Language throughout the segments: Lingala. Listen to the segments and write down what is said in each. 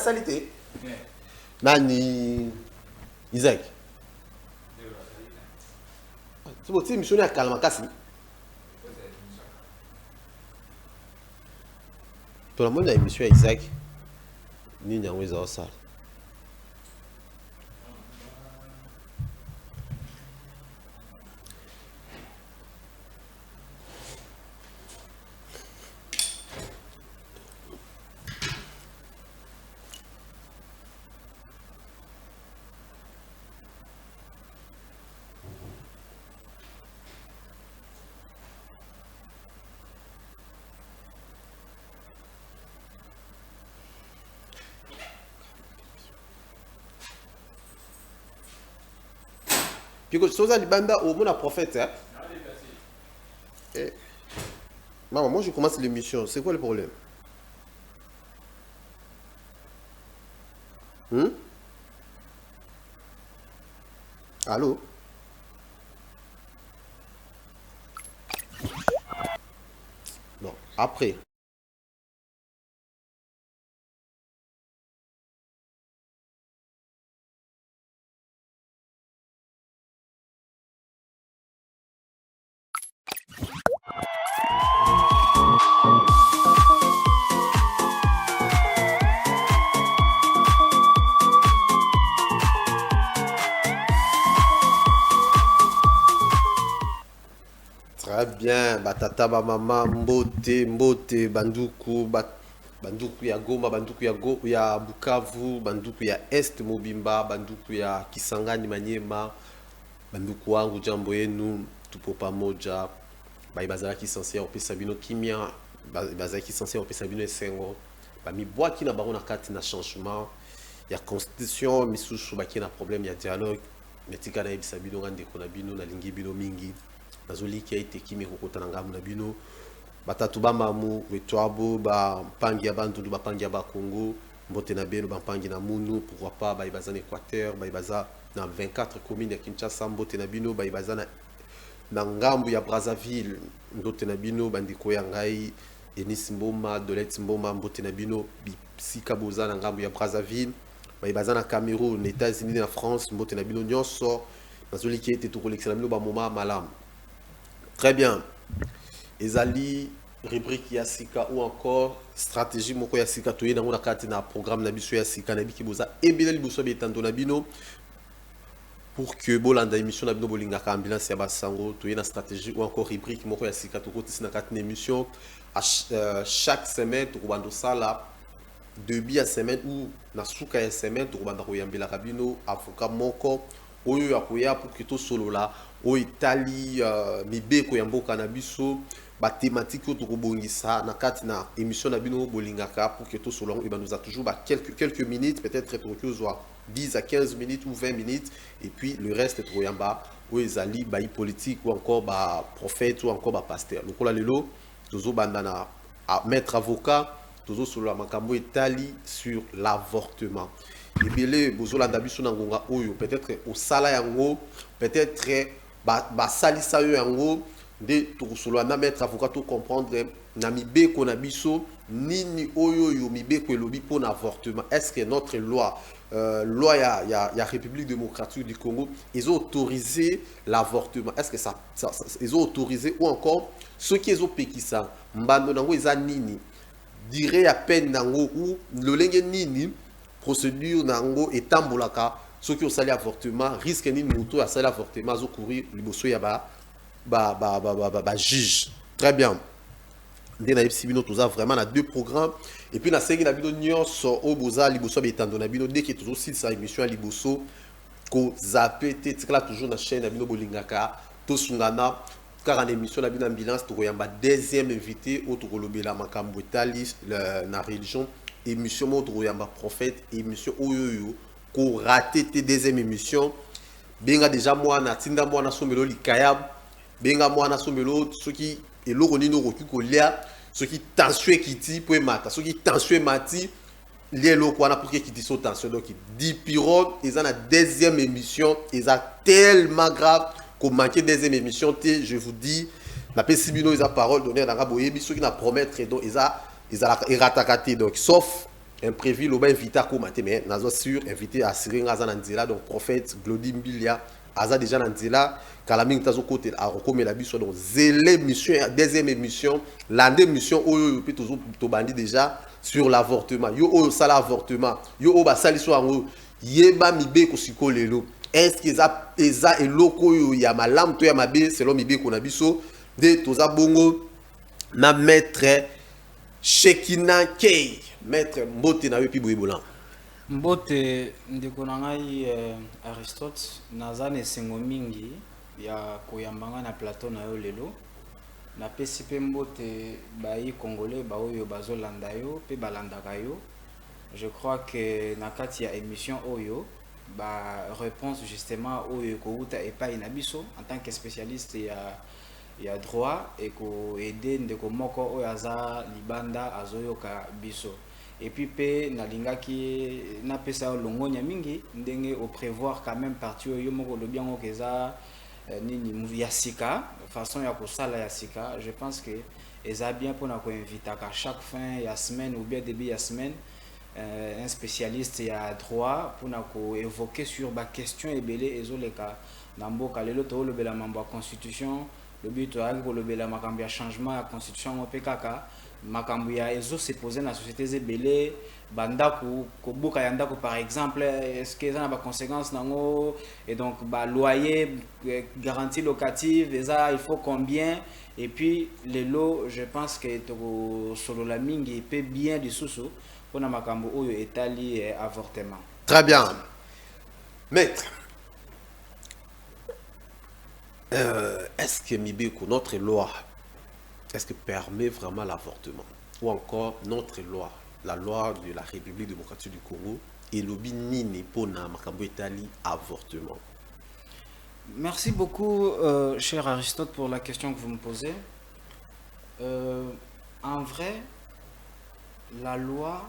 salité. Nani Isaac. C'est bon, tu émission à Kalamakasi. Tout le monde a émission à Isaac. Ni n'a pas ça. Puis que Sosa Libanda au monde prophète. Hein? Maman, moi je commence l'émission. C'est quoi le problème? Allô? Non, après. Très bien, batata ba mama mbote banduku banduku ya Goma, banduku ya Bukavu, banduku ya Est Mobimba, banduku ya Kisangani Manyema, banduku wangu jambo yenu tupo pamoja. Bazala ki sincère opesa bino kimia, bazala ki sincère opesa bino esengo. Mi boaki na bango na kati na changement ya constitution misusu baki na problème ya dialogue, metika na ebisa bino ngande kona bino na lingi bino mingi. Nazoli qui a été qui me kokota ngamu na bino batatu ba mamu wetwabo ba mpangi ya bantu ba pangi ya ba Congo mbote na beno ba mpangi na munu pourquoi pas ba ibaza na Équateur ba ibaza na 24 communes ya Kinshasa mbote na bino ba ibaza na ngambu ya Brazzaville mbote na bino bandiko ya ngai Enis Mboma Dolet Mboma mbote na bino bisika boza na ngambu ya Brazzaville ba ibaza na Cameroun États-Unis na France mbote na bino nyonso nazoli qui a été tout collectionné bino ba moment malam. Très bien. Ezali rubrique Yassika ou encore stratégie moko Yassika toye na ngona kati na programme na biso Yassika na biki boza ebele liboso betando na bino pour que bolanda émission na bino bolinga ka ambulance ya basango toye na stratégie ou encore rubrique moko Yassika to koti na kati na émission chaque semaine to bando sala début à semaine ou na suka ya semaine to banda ko yambela kabino avocat moko oyo akoya pour que to solo la o Italie mibeko ya mboka na biso ba thématique to kobongisa na kati na émission na bino bolingaka pour que to solo et ben nous a toujours quelques minutes peut-être to soit 10 à 15 minutes ou 20 minutes et puis le reste to yamba o ezali ba politique ou encore ba prophète ou encore ba pasteur lokola lelo tozo bandana à maître avocat tozo solo la makambo Italie sur l'avortement. Et bien les bozolanda biso na ngonga oyo peut-être au sala yango peut-être ba salisa yo yango de to na mettre avocat to comprendre na mibeko na biso nini oyo yo mibeko elobi pour l'avortement. Est-ce que notre loi ya République démocratique du Congo ils ont autorisé l'avortement? Est-ce que ça ils ont autorisé ou encore ceux qui ont pekisa mbando nango eza nini dirait à peine nango ou le lenge nini procédure nango etambolaka ceux qui ont sali avortement risque ni moto à sali avortement zo courir liboso ya ba juge. Très bien. Ndena ipsi bino toza vraiment na deux programmes et puis na sengi na bino nyonso o boza liboso betando na bino dès que toujours si sa émission liboso ko zapete tikala toujours na chaîne na bino bolingaka to sungana car en émission na bino ambulance to yamba deuxième invité au to kolobela makambo etali na religion émission moto yamba prophète émission oyoyo ko raté tes deuxième émission benga déjà moi na tinda moi na somelo likayab benga moi na somelo ceux qui et l'oroni no roki ko lia ceux qui tension kiti pour mata ceux qui tension mati lié lo kwa na pour que kiti so tension donc dit pirogue ils en a deuxième émission ils a tellement grave qu'on manquait deuxième émission je vous dis na pesibino ils a parole donner na boyebi ceux qui na promettre donc ils a ratakati donc sauf imprévu loba invité à commenter mais nazo sûr invité à Siringa Zananzela donc prophète Glody Mbilia aza déjà Nanzela kalaming tazo côté a rekomela biso donc zélé mission deuxième émission l'année mission oyo pe toujours to bandi déjà sur l'avortement yo oyo sala avortement yo o ba saliso ango yeba mibe ko sikolelo est-ce que eza eloko oyo ya malamu to ya mabe selon mibe ko na biso de toza bongo na maître Shekina Kei maître mbote na yo pi boyebola mbote ndeko na ngai Aristote naza na esengo mingi ya koyambanga na plateau na yo lelo napesi mpe mbote bayi congolais baoyo bazolanda yo mpe balandaka yo. Je crois que na kati ya émission oyo ba réponse justement oyo ekouta epai na biso en tant que spécialiste ya droit ekoede ndeko moko oyo aza libanda azoyoka biso. Et puis pe nalingaki napesa longonya mingi ndenge au prévoir quand même parti oyo moko lobi yango keza nini ya sika façon ya kosala ya sika. Je pense que eza bien pour na ko inviter à chaque fin ya semaine ou bien début ya semaine un spécialiste ya droit pour na ko évoquer sur ba question ebele ezoleka na mboka lelo to lobela mambo ya constitution le but est ko lobela makambo ya changement ya constitution pe kaka makambo ya ezo se poser na société zebele bandako ko boka ya ndako par exemple est-ce que ça na ba conséquences nango et donc ba loyer garantie locative ça il faut combien et puis les lots je pense que to solo la mingi peut bien du sous pour na makambo oyo etali avortement. Très bien maître. Est-ce que Mibeko, notre loi, est-ce que permet vraiment l'avortement? Ou encore notre loi, la loi de la République démocratique du Congo, et l'obi nini pona makambo etali avortement? Merci beaucoup, cher Aristote, pour la question que vous me posez. En vrai, la loi,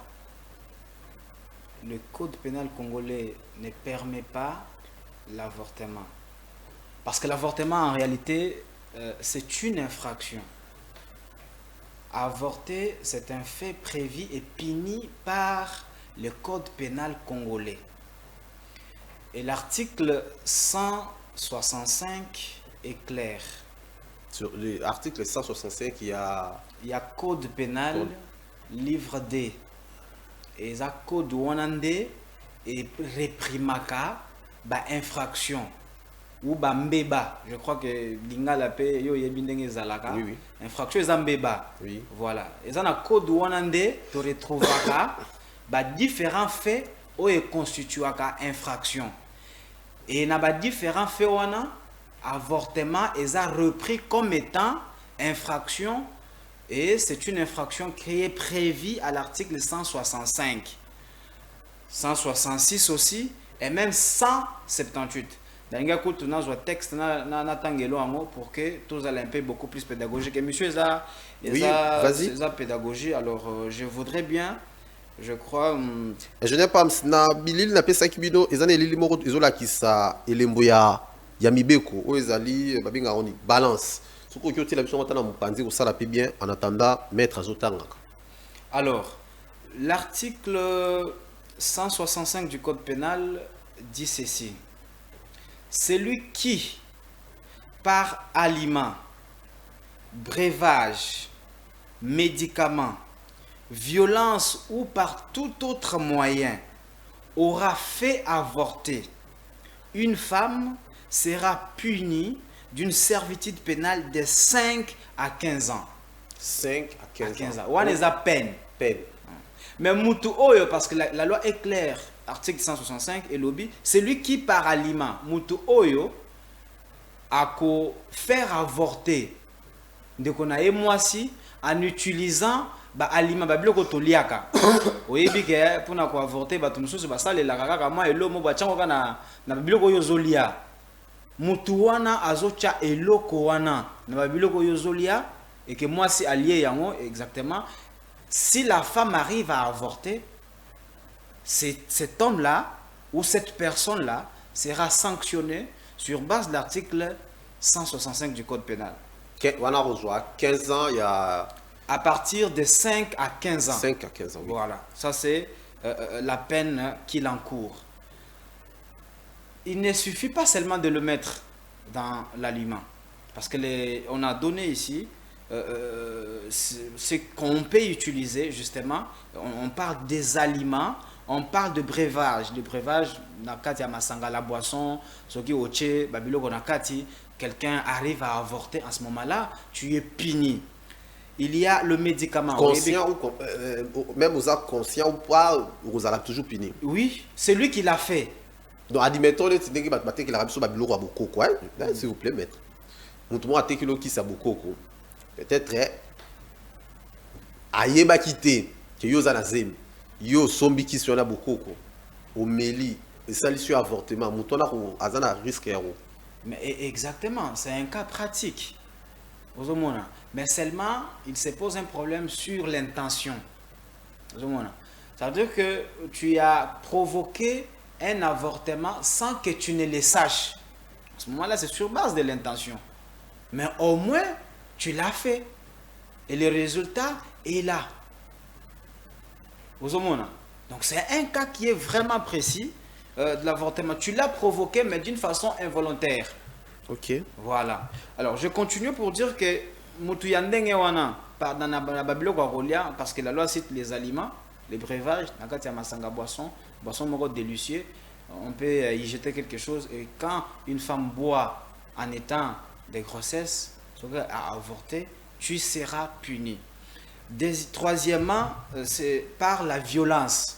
le code pénal congolais ne permet pas l'avortement. Parce que l'avortement, en réalité, c'est une infraction. Avorter, c'est un fait prévu et puni par le code pénal congolais. Et l'article 165 est clair. Sur l'article 165, il y a code pénal, livre D. Et ça code wanande et réprimaka, bah infraction. Ou bambeba, je crois que linga la paix yo yebindenge zalaka. Oui, oui. Infraction zambeba. Oui. Voilà. Et ça na code wanande to retrouvaka ba différents faits o e constituaka infraction. Et na ba différents faits wana avortement est repris comme étant infraction et c'est une infraction qui est prévue à l'article 165. 166 aussi et même 178. Dans coup na zo texte na tangelo amo pour que tous allez un peu beaucoup plus pédagogique et monsieur ça pédagogie alors je voudrais bien je crois je n'ai pas na bilil na pesa kibino ezana elili moko ezola kisa elembo ya mibeko o ezali babinga oni balance soko ki otela biso matana mopanzi ko sala pe bien en attendant maître azotangaka. Alors l'article 165 du code pénal dit ceci: celui qui, par aliment, breuvage, médicament, violence ou par tout autre moyen aura fait avorter une femme sera puni d'une servitude pénale de 5 à 15 ans. 5 à 15 ans. On les a peine. Mais Moutou Oyo, parce que la loi est claire, article 165 et lobby, c'est lui qui par aliment Moutou Oyo a faire avorter de qu'on a moi si en utilisant ba aliment ba biloko toliaka. Oyebi ke pour na ko avorter ba tumususu ba sale la kaka kama elo mo ba chango kana na biloko yo zolia. Moutou wana azocha eloko wana na ba biloko yo zolia et que moi si allié yango exactement. Si la femme arrive à avorter, cet homme-là ou cette personne-là sera sanctionné sur base de l'article 165 du Code pénal. 15 ans, il y a... À partir de 5 à 15 ans. 5 à 15 ans, oui. Voilà, ça c'est la peine qu'il encourt. Il ne suffit pas seulement de le mettre dans l'aliment. Parce que on a donné ici ce qu'on peut utiliser justement. On parle des aliments, on parle de breuvage. Le breuvage, nakati ya masanga, la boisson, soki oche, babilo konakati, quelqu'un arrive à avorter en ce moment-là, tu es puni. Il y a le médicament. Conscient même aux actes conscients ou pas, vous allez toujours puni. Oui, c'est lui qui l'a fait. Donc, admettons, qu'il a reçu babilo beaucoup quoi. S'il vous plaît, maître. Montre-moi à kilo qui ça beaucoup. Peut-être ayeba quitté que yo zanazem yo sombi qui sur na beaucoup au meli et ça lui avortement moutona ko azana risque. Mais exactement, c'est un cas pratique. Mais seulement, il se pose un problème sur l'intention. Ça veut dire que tu as provoqué un avortement sans que tu ne le saches. À ce moment-là, c'est sur base de l'intention. Mais au moins, tu l'as fait. Et le résultat est là. Donc c'est un cas qui est vraiment précis de l'avortement. Tu l'as provoqué, mais d'une façon involontaire. Ok. Voilà. Alors, je continue pour dire que Moutouyandengue wana, dans la Babylone Guarolia, parce que la loi cite les aliments, les breuvages, nakati ya masanga boisson moko délicieux, on peut y jeter quelque chose. Et quand une femme boit en étant de grossesse, à avorter, tu seras puni. Troisièmement, c'est par la violence.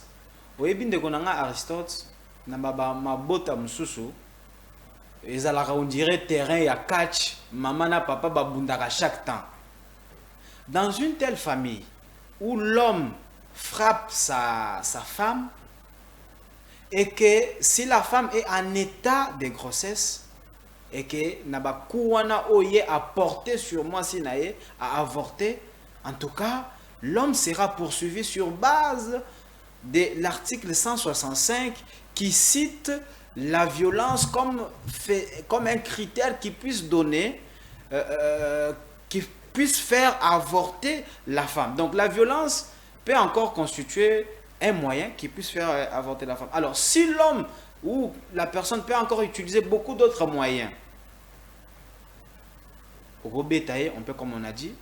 Vous bien de Aristote, mabota mususu, on dirait terrain ya catch, maman na papa babundaka chaque temps. Dans une telle famille où l'homme frappe sa femme et que si la femme est en état de grossesse et que naba kuwana oye a porté sur moi si nae a avorté, en tout cas l'homme sera poursuivi sur base de l'article 165 qui cite la violence comme un critère qui puisse donner qui puisse faire avorter la femme. Donc la violence peut encore constituer un moyen qui puisse faire avorter la femme. Alors si l'homme ou la personne peut encore utiliser beaucoup d'autres moyens, on peut, comme on a dit,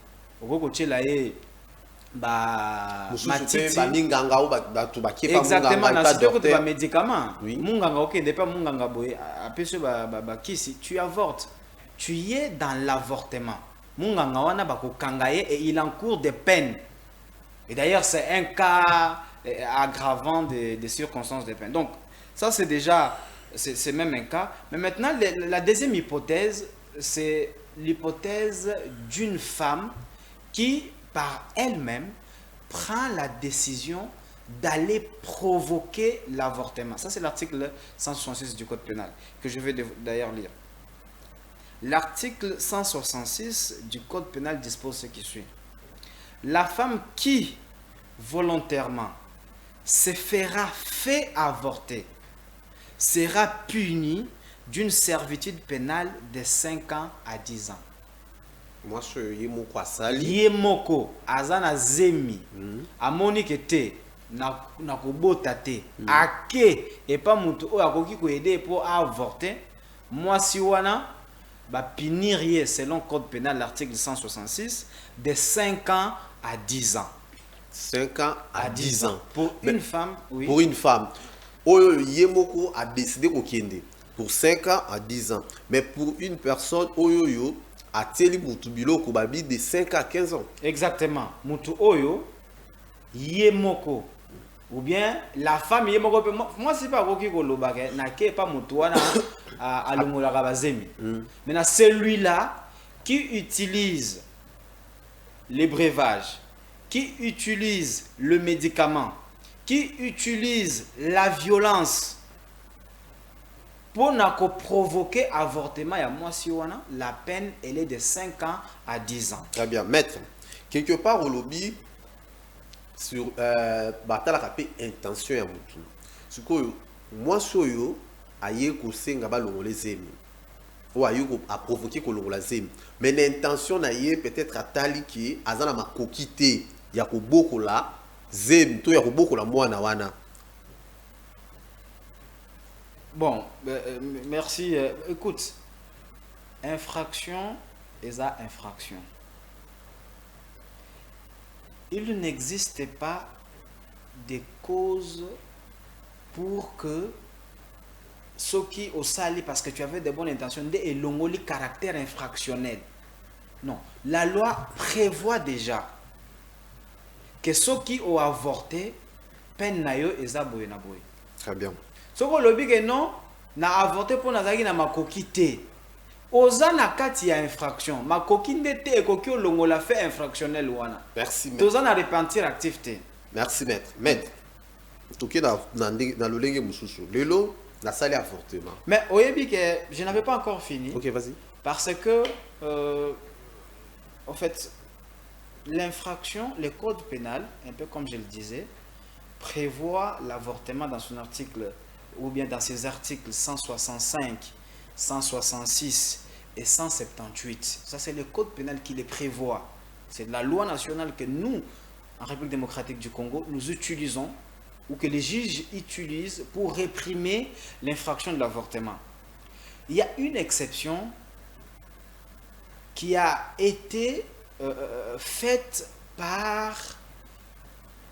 exactement, médicament. Tu avortes, tu es dans l'avortement. Et il encourt des peines. Et d'ailleurs, c'est un cas aggravant des circonstances de peine. Donc, ça, c'est déjà, c'est même un cas. Mais maintenant, la deuxième hypothèse, c'est l'hypothèse d'une femme qui, par elle-même, prend la décision d'aller provoquer l'avortement. Ça, c'est l'article 166 du Code pénal, que je vais d'ailleurs lire. L'article 166 du Code pénal dispose ce qui suit. La femme qui, volontairement, se fera fait avorter sera punie d'une servitude pénale de 5 ans à 10 ans. Moi, je suis Sali. Yemoko, azana zemi, amoni kete, na kobota te, ake, et pas mutu o akoki ko aider pour avorter. Moi, si wana, ba punir selon Code pénal, l'article 166, de 5 ans à 10 ans. 5 ans à 10 ans. Pour une femme, oui. Pour une femme. Oyo Yemoko a décidé au Kende. Pour 5 ans à 10 ans. Mais pour une personne, Oyo a teli Moutubilo Kobabi de 5 à 15 ans. Exactement. Moutou Oyo, Yemoko. Ou bien la femme Yemoko. Moi, c'est pas Roki Kolobake. Nake pas Moutouana à Longola Rabazemi. Maintenant, celui-là qui utilise les breuvages, qui utilise le médicament, qui utilise la violence pour provoquer avortement, la peine elle est de 5 ans à 10 ans. Très bien, maître. Quelque part au lobby sur batala kapé intention ya mutu. Sikoyo moi soyo aye ko senga ba longole zemi. Ou aye ko a provoquer ko longola zemi. Mais l'intention na ye peut-être atali ki azana makokité ya ko bokola zemi to ya ko bokola mwana wana. Bon, merci. Écoute, infraction et ça, infraction. Il n'existe pas de cause pour que ceux qui ont sali parce que tu avais de bonnes intentions et l'ongoli caractère infractionnel. Non, la loi prévoit déjà que ceux qui ont avorté peine na yo eza boye na boye. Très bien. Soko lobi que non, na avorté pour nazaki na makoki te. Oza na kati ya infraction, makoki nde te ekoki olongola fait infractionnel wana. Merci, maître. Toza na repentir actif te. Merci, maître. Maître, toke na lolenge mususu. Lelo, na salle avortement. Mais oyebi que je n'avais pas encore fini. Ok, vas-y. Parce que, en fait, l'infraction, le code pénal, un peu comme je le disais, prévoit l'avortement dans son article, ou bien dans ses articles 165, 166 et 178. Ça, c'est le code pénal qui les prévoit. C'est la loi nationale que nous, en République démocratique du Congo, nous utilisons, ou que les juges utilisent pour réprimer l'infraction de l'avortement. Il y a une exception qui a été faite par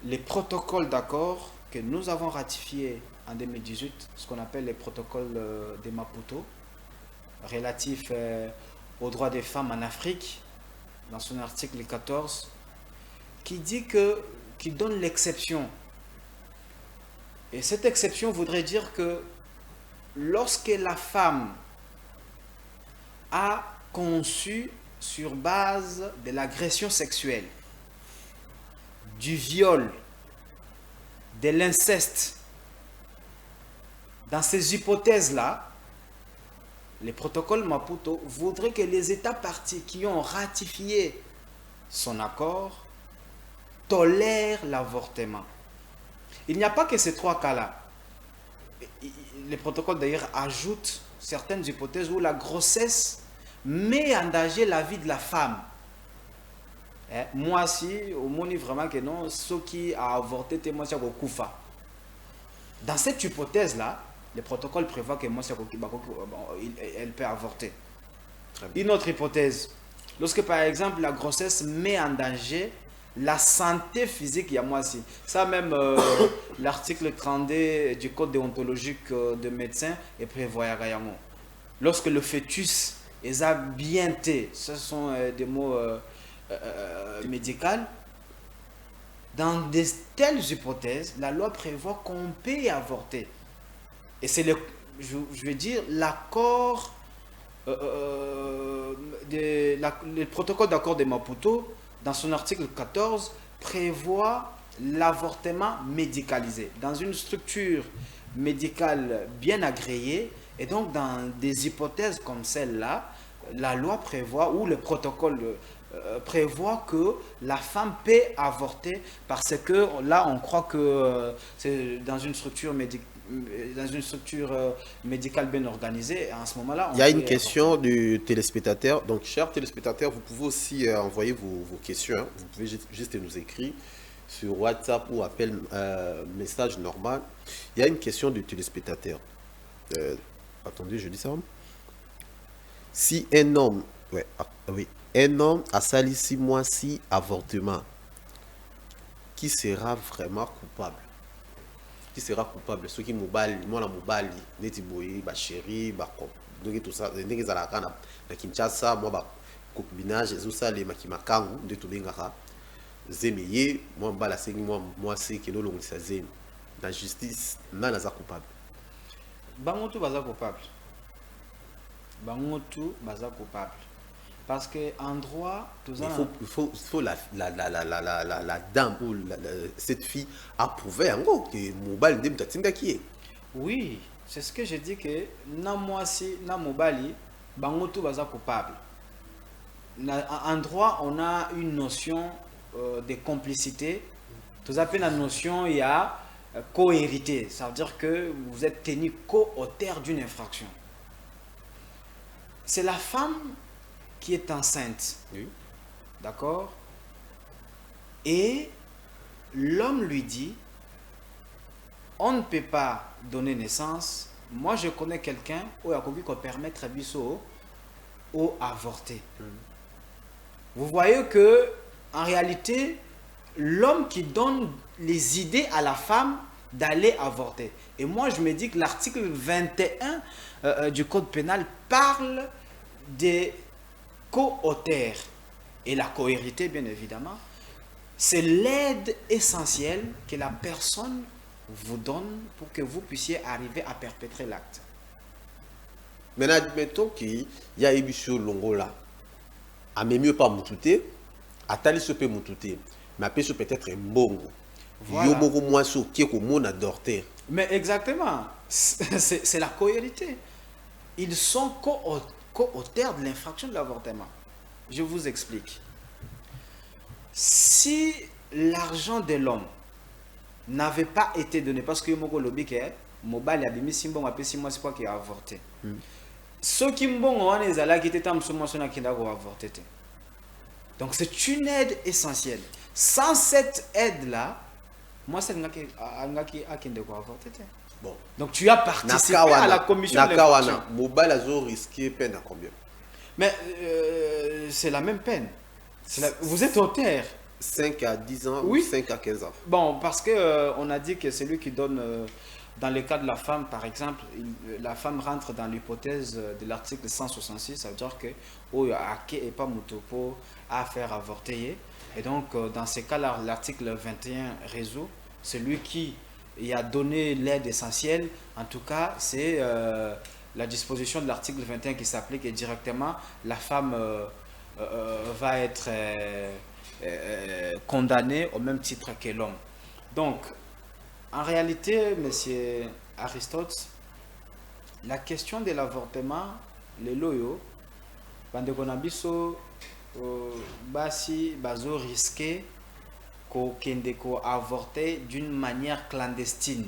les protocoles d'accord que nous avons ratifiés en 2018, ce qu'on appelle les protocoles de Maputo, relatifs aux droits des femmes en Afrique, dans son article 14, qui donne l'exception. Et cette exception voudrait dire que lorsque la femme a conçu sur base de l'agression sexuelle, du viol, de l'inceste, dans ces hypothèses-là, les protocoles Maputo voudraient que les États partis qui ont ratifié son accord tolèrent l'avortement. Il n'y a pas que ces trois cas-là. Les protocoles d'ailleurs ajoutent certaines hypothèses où la grossesse met en danger la vie de la femme. Moi, si, au monde vraiment que non, ceux qui ont avorté, c'est moi qui Koufa. Dans cette hypothèse-là, le protocole prévoit que moi, elle peut avorter. Une autre hypothèse, lorsque par exemple la grossesse met en danger la santé physique, il y a moi aussi. Ça même, l'article 32 du code déontologique de médecins est prévoit. Lorsque le fœtus est bien té, ce sont des mots médicaux. Dans de telles hypothèses, la loi prévoit qu'on peut avorter. Et c'est je veux dire, l'accord, le protocole d'accord de Maputo, dans son article 14, prévoit l'avortement médicalisé dans une structure médicale bien agréée. Et donc, dans des hypothèses comme celle-là, la loi prévoit, ou le protocole prévoit que la femme peut avorter parce que là, on croit que c'est dans une structure médicale bien organisée. En ce moment-là, il y a une question du téléspectateur. Donc, chers téléspectateurs, vous pouvez aussi envoyer vos questions. Hein. Vous pouvez juste nous écrire sur WhatsApp ou appel message normal. Il y a une question du téléspectateur. Attendez, je dis ça. Si un homme, un homme a sali 6 mois si avortement, qui sera vraiment coupable? Qui sera coupable? Ceux qui mobali, moi la mobali, neti boye, ba chéri, ba donc tout ça, ndenge za la kana na Kinshasa, moi ba concubinage, tout ça les makimakangu de tout bengaka. Zemeye, moi mbala sengi moi c'est que no longisa zemi. La justice na za coupable. Bangotu baza coupable. Bangotu baza coupable. Parce que en droit, il faut la dame ou cette fille approuver en gros que mobile de mtatinga qui est. Oui, c'est ce que je dis que na mwasi na mobali bangotu baza coupable. En droit, on a une notion de complicité. Tout appelle la notion il y a co-hérité, ça veut dire que vous êtes tenu co-auteur d'une infraction. C'est la femme qui est enceinte, oui. D'accord? Et l'homme lui dit, on ne peut pas donner naissance moi je connais quelqu'un où il a qu'on permettre à biso au avorter. Vous voyez que en réalité, l'homme qui donne les idées à la femme d'aller avorter. Et moi, je me dis que l'article 21 du Code pénal parle des co-auteurs. Et la cohérité, bien évidemment, c'est l'aide essentielle que la personne vous donne pour que vous puissiez arriver à perpétrer l'acte. Maintenant, admettons qu'il y a Ebisio Longo là. A même mieux pas moutouté, a tali se peut moutouté, mais après ce peut-être un bongo. Voilà. Yo beaucoup moins so qui est comme on a dorté. Mais exactement, c'est la cohérité. Ils sont co-auteurs de l'infraction de l'avortement. Je vous explique. Si l'argent de l'homme n'avait pas été donné, parce que mon lobby est mobile, il y a mis si bon après 6 mois, c'est pas qu'il a avorté. Ceux qui m'ont on est là qui étaient en sommation qui n'a pas avorté. Donc c'est une aide essentielle. Sans cette aide là, moi c'est un qui a avorté. Bon. Donc tu as participé à la commission de l'infraction. Mobile a risqué peine à combien? Mais c'est la même peine. Vous êtes auteur. 5 à 10 ans Oui. ou 5 à 15 ans. Bon, parce que on a dit que c'est lui qui donne, dans le cas de la femme, par exemple, la femme rentre dans l'hypothèse de l'article 166, ça veut dire que et pas Mutopo à faire avorter. Et donc, dans ces cas-là, l'article 21 résout, celui qui a donné l'aide essentielle, en tout cas, c'est la disposition de l'article 21 qui s'applique et directement, la femme va être condamnée au même titre que l'homme. Donc, en réalité, monsieur Aristote, la question de l'avortement, les loyaux, bandekonabiso, basi, bazo risqué ko avorter d'une manière clandestine.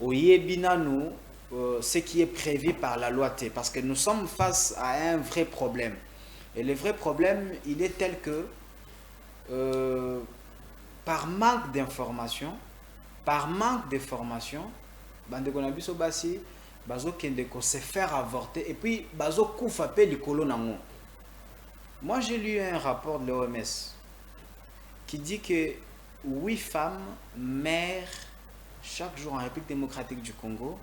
Oyebinanu, ce qui est prévu par la loi T, parce que nous sommes face à un vrai problème. Et le vrai problème, il est tel que, par manque d'information, bande konabiso basi bazo kende ko se faire avorter et puis bazo kufa pe likolo nango. Moi j'ai lu un rapport de l'OMS qui dit que 8 femmes meurent chaque jour en République démocratique du Congo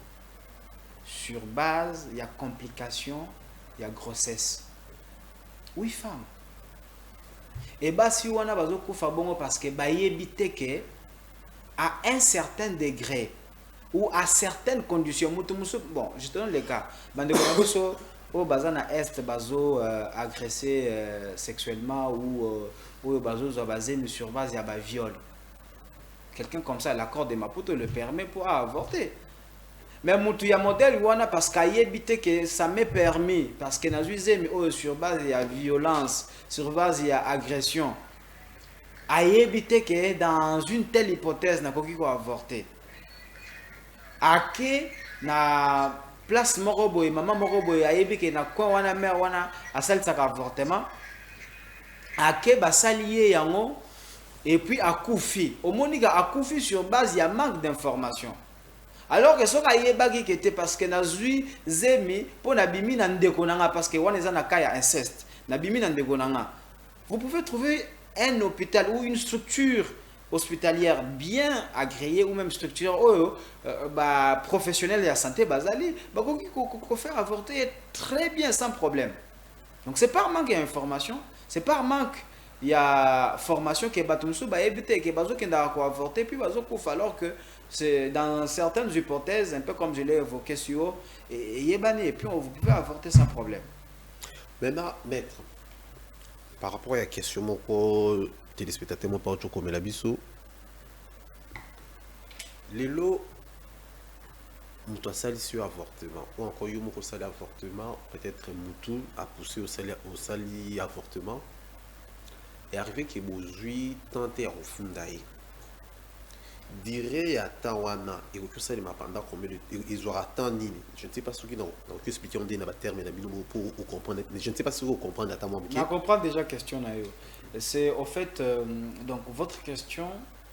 sur base, il y a complications, il y a grossesse. 8 femmes. Et basi wana bazo kufa bongo parce que bayebite que à un certain degré ou à certaines conditions, bon, je te donne les cas. Au bazana est bazo agressé sexuellement ou bazo basé sur base il y a viol. Quelqu'un comme ça, l'accord de Maputo le permet pour avorter. Mais il y a modèle parce qu'il y a que ça m'est permis parce que sur base il y a violence, sur base il y a agression. A éviter que dans une telle hypothèse na koki ko avorter. Ake na place moko maman moko boye a éviter que na kwa wana mère wana asali sa avortement. Ake basalié yango et puis akufi. Omonika akufi sur base il y a manque d'information. Alors que ce qui est bagi qui était parce que na zui zemi pour na bimi na ndeko nanga parce que wana na kaya inceste. Na bimi na ndeko nanga. Vous pouvez trouver un hôpital ou une structure hospitalière bien agréée ou même structure professionnelle de la santé basali, faire avorter très bien sans problème. Donc c'est par manque d'information, c'est par manque il y a formation qui est batumsu ba éviter que bazo kenda ko avorter puis bazo kouf alors que c'est dans certaines hypothèses un peu comme je l'ai évoqué sur et puis vous pouvez avorter sans problème. Maintenant, maître, par rapport à la question mon téléspectateur mon pas comme la biso les lots mutu sali sur avortement ou encore yo moko sali avortement peut-être mutu a poussé au sali avortement et arrivé que bozui tenter au fundaï dirait à Tawana et au ça m'a pendant combien ils auront tant nini je ne sais pas ce qui non donc expliquer on dit na terme na bino pour comprendre mais je ne sais pas si vous comprenez à ta moi je comprends déjà question na yo c'est au fait donc votre question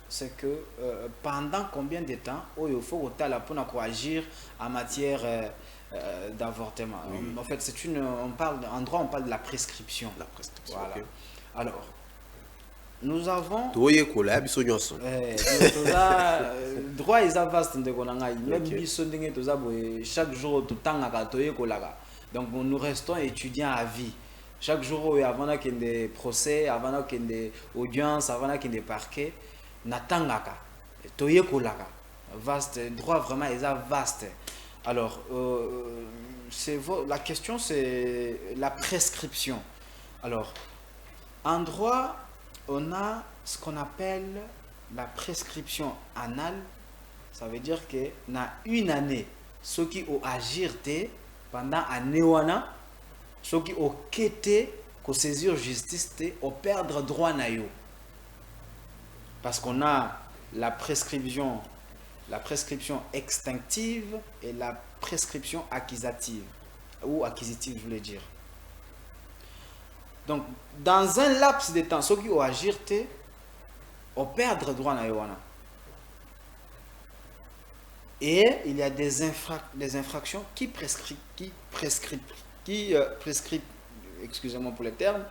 c'est que pendant combien de temps il faut pour agir en matière d'avortement. En fait, on parle en droit, on parle de la prescription. La prescription. Voilà. Ok. Alors, nous avons Toye kola biso nyonso. droit ils vaste de konanga même Ok. biso ndenge toza boye chaque jour tout temps ka toye kolaka. Donc nous restons étudiants à vie. Chaque jour avant qu'il y ait des procès, avant qu'il y ait des audiences, avant qu'il y ait des parquets, natangaka toye kolaka. Vaste droit vraiment ils vaste. Alors la question c'est la prescription. Alors en droit, on a ce qu'on appelle la prescription anale. Ça veut dire que dans une année, ceux qui ont agir pendant année wana, ceux qui ont quitté, qu'on saisir justice ont perdre droit na yo. Parce qu'on a la prescription extinctive et la prescription acquisitive ou acquisitive, je voulais dire. Donc, dans un laps de temps, ceux qui ont agir, ont perdre droit na yowana. Et il y a des infractions qui prescrivent, excusez-moi pour le terme,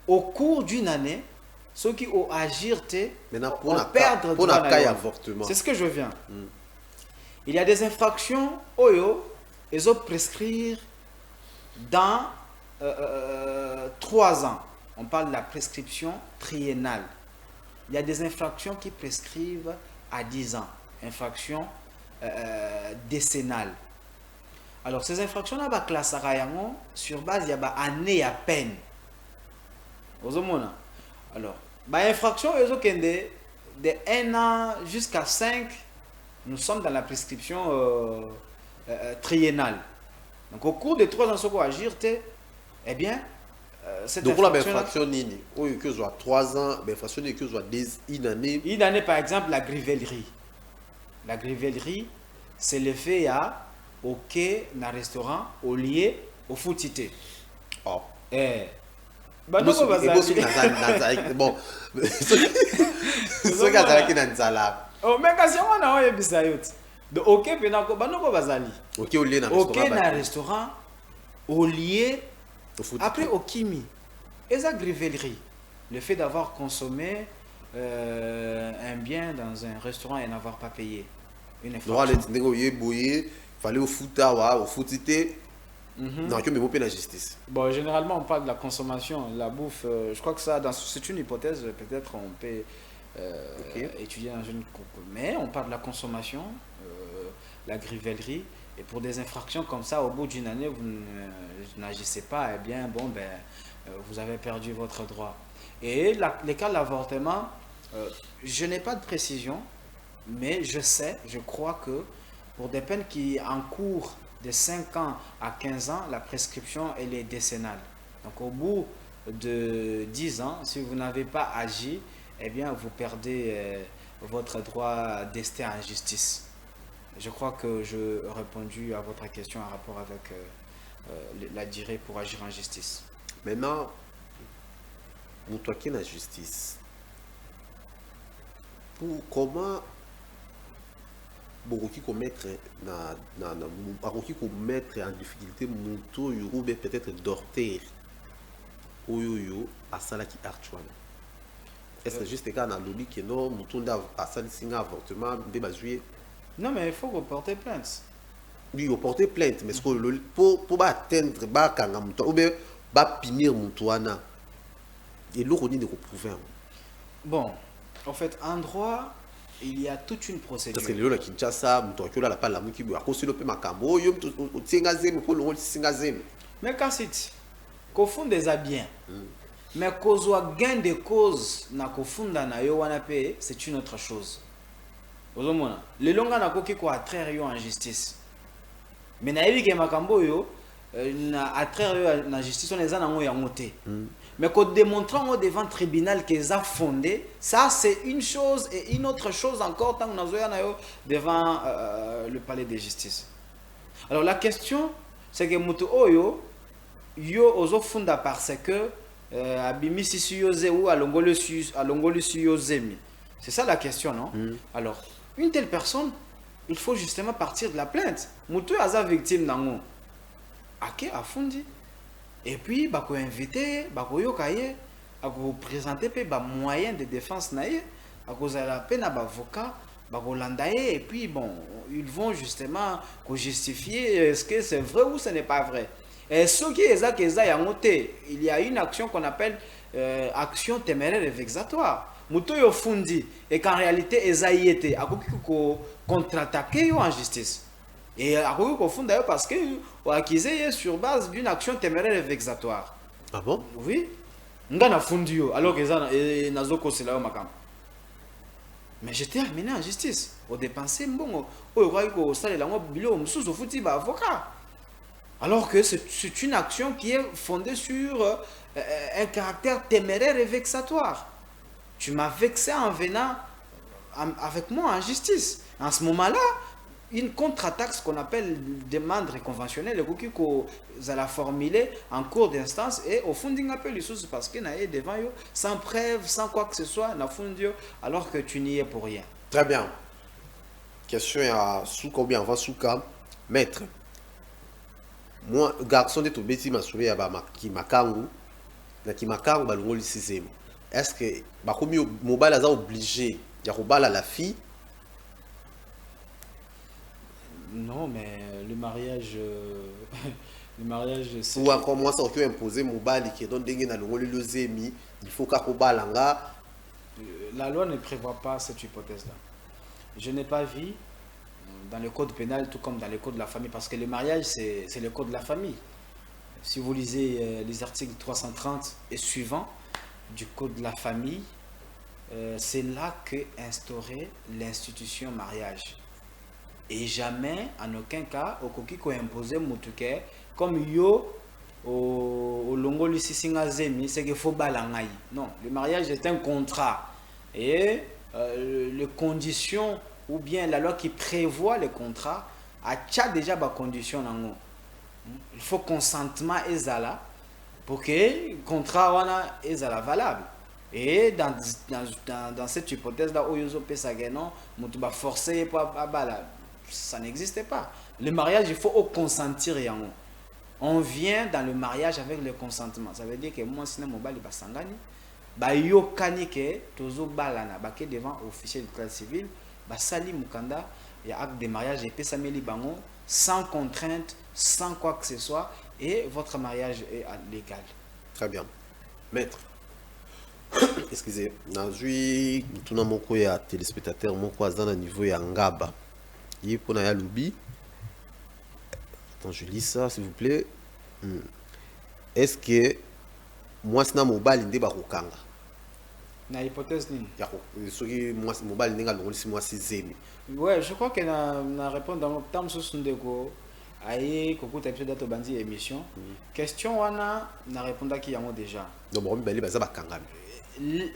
au cours d'une année, ceux qui ont agir, Maintenant, ont perdre droit na yowana. avortement. C'est ce que je viens. Il y a des infractions, oyo, ils ont prescrire dans 3 ans. On parle de la prescription triennale. Il y a des infractions qui prescrivent à 10 ans. Infractions décennales. Alors, ces infractions-là, bah, classe sur base, il y a bah, année à peine. Alors, bah, infraction, de 1 an jusqu'à 5, nous sommes dans la prescription triennale. Donc, au cours de 3 ans, ce qu'on va agir, eh bien, cette donc, on a une infraction-là, infraction nini. Oui, que ce soit 3 ans, une infraction que ce soit une année. une année, par exemple, la grivellerie. La grivellerie, c'est le fait à au quai, dans un restaurant, au lieu, au footité. Oh. Bah, non, on va ça. Bon, ce gars qui n'a pas Oh, mais quand on a un bisayot. Donc, ok, puis on va non, bazali. ok, au lieu d'un Ok, restaurant. dans un restaurant, au lieu, Au foot. après au kimi. Et la grivellerie, le fait d'avoir consommé un bien dans un restaurant et n'avoir pas payé. Une infraction. Il fallait au foot, au footité. Non, que me la justice. Bon, généralement, on parle de la consommation, la bouffe. Je crois que ça, c'est une hypothèse, peut-être on peut étudier dans une coupe. Mais on parle de la consommation, la grivellerie. Et pour des infractions comme ça, au bout d'une année, vous n'agissez pas, eh bien, bon, ben, vous avez perdu votre droit. Et les cas de l'avortement, je n'ai pas de précision, mais je crois que pour des peines qui encourent de 5 ans à 15 ans, la prescription elle est décennale. Donc au bout de 10 ans, si vous n'avez pas agi, eh bien vous perdez votre droit d'ester en justice. Je crois que j'ai répondu à votre question en rapport avec la durée pour agir en justice. Maintenant, pour toi qui est la justice, pour comment beaucoup qui commettre en difficulté moto ou bien peut-être dorter oyoyo à sala qui archwan. Est-ce que juste quand on a lobby que non moto à sala singa avortement de bazué. Non, mais il faut reporter plainte. Oui, on porter plainte, mais ce que pour atteindre ba kanga moto ou bien ba punir moto ana et l'eau on dit de prouver. Bon, en fait, en droit, il y a toute une procédure. Parce que les gens qui disent ça, ils ont pas la mouki, ils ont aussi le peu macambo, ils ont tingazem, ils ont tingazem. Mais quand c'est qu'au fond des biens, mais qu'au soit gain de cause na qu'au fond na yo wana pe, c'est une autre chose. Ozomona, les longa na koki ko attraire yo en justice. Mais na yebi ke makambo yo na attraire yo na justice on les a na ngo ya ngote. Mais qu'au démontrant devant le tribunal qu'ils ont fondé, ça c'est une chose et une autre chose encore tant que nous sommes devant le palais de justice. Alors la question, c'est que mutu oyo yo ozo funda parce que abimi si yoze ou alongolo si yozemi. C'est ça la question, non? Alors, une telle personne, il faut justement partir de la plainte. Moutou aza victime nango. Ake afundi. Et puis, bako invité, bako yokaye, bako présenter pe ba moyen de défense naye, bako zala pe na ba avocat, bako landaye, et puis bon, ils vont justement justifier est-ce que c'est vrai ou ce n'est pas vrai. Et ce qui est ça, il y a une action qu'on appelle action téméraire et vexatoire. Moutou yo fundi, et qu'en réalité, eza yete, akoki ko contre-attaquer en justice. Et akoki ko funda yo parce que accusé sur base d'une action téméraire et vexatoire. Ah bon? Oui. Nga na fundi yo, alors que eza nazoko c'est là au makam. Mais j'étais amené en justice. Au dépensé mbongo, oyo kwa ko sale lango bilo msusu futi ba avocat. Alors que c'est une action qui est fondée sur un caractère téméraire et vexatoire. Tu m'as vexé en venant avec moi en justice. En ce moment-là, une contre-attaque, ce qu'on appelle demande conventionnelle, le qui vous la formuler en cours d'instance et au fond d'un peu les choses parce que est devant eux sans preuve, sans quoi que ce soit, na fond alors que tu n'y es pour rien. Très bien. Question à Souka ou bien avant Souka. Maître, moi, garçon de Tobeti m'a sauvé à Kimakangu. Na Kimakangu, balongo lisizemo. Est-ce que bakomi mobile a obligé ya kobala la fille? Non, mais le mariage le mariage c'est ou encore moi ça peut imposer mobile qui donne dengue na longo le zemi, il faut ka kobala nga. La loi ne prévoit pas cette hypothèse là. Je n'ai pas vu dans le code pénal tout comme dans le code de la famille parce que le mariage c'est le code de la famille. Si vous lisez les articles 330 et suivants du code de la famille, c'est là qu'est instaurée l'institution mariage. Et jamais, en aucun cas, au koki ko imposer mutuke comme yo au longo lisisinga zemi, c'est qu'il faut balangai. Non, le mariage est un contrat. Et les conditions ou bien la loi qui prévoit le contrat a déjà des conditions nango. Il faut consentement ezala pour que le contrat wana ezala valable. Et dans cette hypothèse-là, forcer ça n'existait pas. Le mariage, il faut au consentir. On vient dans le mariage avec le consentement. Ça veut dire que moi, si je suis sangani, yo kanike tozo balana bake devant officier de l'état civil, sali mukanda, il y a acte de mariage et pesameli bango sans contrainte, sans quoi que ce soit, et votre mariage est légal. Très bien. Maître. Excusez, nazui tuna moko ya téléspectateur moko azana niveau ya ngaba. Yi pona ya lubi. Attends, je lis ça s'il vous plaît. Est-ce que moi sina mobile ndé ba kokanga? Na hypothèse nini? Ya ko soki moi mobile ndinga longolisi moi sizemi. Ouais, je crois que na répondre dans le temps sous ndeko aye kokuta episode dato bandi émission. Question wana na répondre ki yango déjà. Donc bon bali baza ba kanga.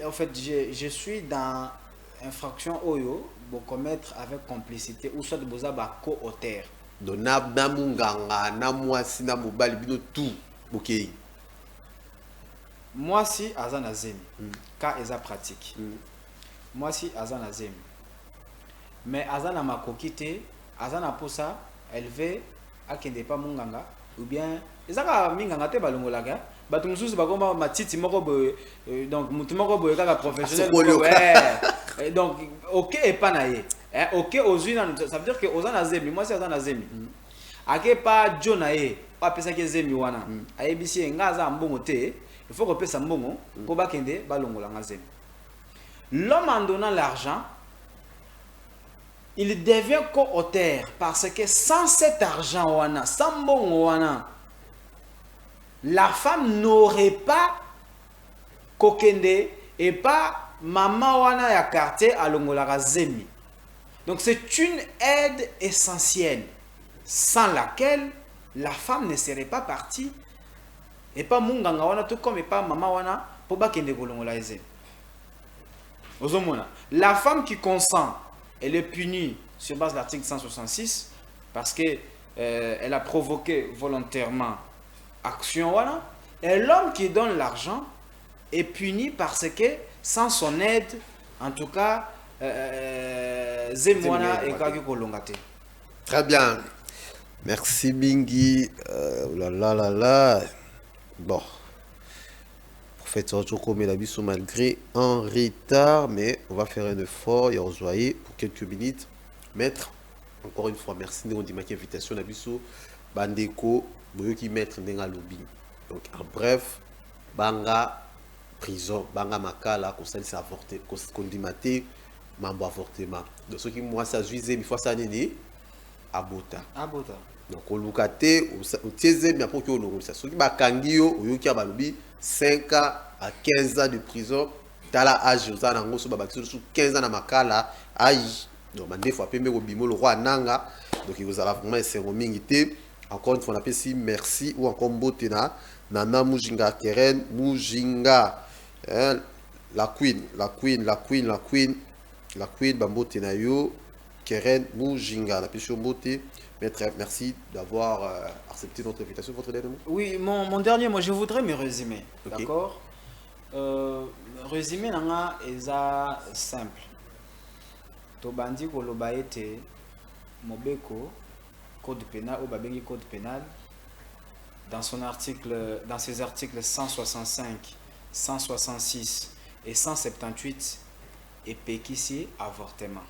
En fait, je suis dans infraction oyo pour commettre avec complicité ou soit de boza ba co-auteur. Donc na munganga na mwasi na mobali bino tout bokei. Moi si azana zemi ka eza pratique. Moi si azana zemi. Mais azana makokite, azana posa, elle veut akende pas munganga ou bien ezaka minganga te balongolaka. Batu mususu bakoma matiti moko boye donc mutu moko boye kaka professionnel ouais. Donc OK et pas naie OK ozuna ça veut dire que ozana zemi moi c'est ozana zemi ake pas jonae pas pesa ke zemi wana ayebisi ngaza mbongo te il faut que pesa mbongo po bakende balongola nga zemi. L'homme en donnant l'argent il devient co-auteur parce que sans cet argent wana sans mbongo wana la femme n'aurait pas kokende et pas maman wana ya quartier à longola zemi. Donc c'est une aide essentielle sans laquelle la femme ne serait pas partie et pas munganga wana tout comme et pas maman wana pour ba kende kolongola zemi. La femme qui consent elle est punie sur base de l'article 166 parce que elle a provoqué volontairement action voilà. Et l'homme qui donne l'argent est puni parce que sans son aide, en tout cas, Zemwana et Kaki Kolongate. Très bien. Merci Bingi. Oh là là là là. Bon. Prophète Sorchoko Melabiso malgré un retard, mais on va faire un effort et rejoindre pour quelques minutes. Maître, encore une fois, merci de notre invitation. Nabiso Bandeko, Boyoki Maître Nenga Lobby. Donc en bref, Banga prison, Banga Makala, qu'on s'est avorté, qu'on dit maté, mambo avortement. Donc ce qui moi ça juise, il faut ça nini. Abota. Abota. Donc, on lukate, on tiese, mais après, on a ce qui va kangio, on y a 5 ans à 15 ans de prison. Dans l'âge, on a 15 ans à Makala, aïe. Donc, des fois, après, le roi Nanga. Donc, il vous a vraiment essayé. Encore une fois, on appelle ici merci ou encore Mbotena, Nana Mujinga, Keren Mujinga, la queen, Bambotena yo, Keren Mujinga, la pêche Mbote. Maître, merci d'avoir accepté notre invitation. Votre dernier mot? Oui, mon dernier mot, je voudrais me résumer. Okay. D'accord. Résumé nanga est simple. Tobandi koloba ete Mobeko code pénal ou babengi code pénal dans ses articles 165, 166 et 178 et péquissi avortement.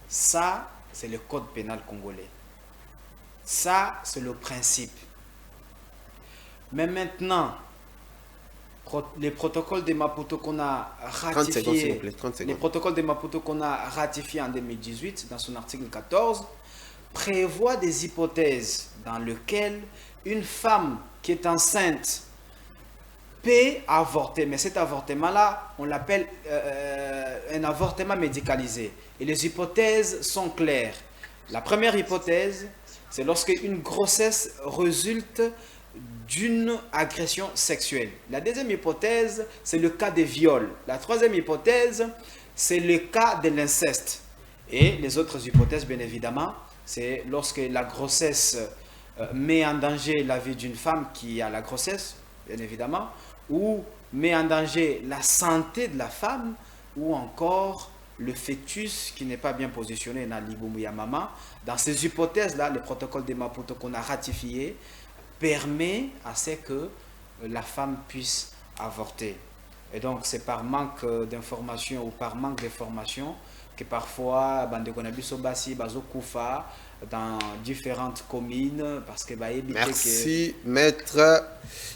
Ça, c'est le code pénal congolais. Ça, c'est le principe. Mais maintenant, les protocoles de Maputo qu'on a ratifiés, les protocoles de Maputo qu'on a ratifiés en 2018, dans son article 14, prévoient des hypothèses dans lesquelles une femme qui est enceinte peut avorter. Mais cet avortement-là, on l'appelle un avortement médicalisé. Et les hypothèses sont claires. La première hypothèse, c'est lorsque une grossesse résulte d'une agression sexuelle. La deuxième hypothèse, c'est le cas de viol. La troisième hypothèse, c'est le cas de l'inceste. Et les autres hypothèses, bien évidemment, c'est lorsque la grossesse met en danger la vie d'une femme qui a la grossesse, bien évidemment, ou met en danger la santé de la femme, ou encore le fœtus qui n'est pas bien positionné dans l'Iboumouya Mama. Dans ces hypothèses-là, le protocole de Maputo qu'on a ratifié permet à ce que la femme puisse avorter. Et donc, c'est par manque d'information ou par manque de formation que parfois, dans différentes communes, parce que merci, maître.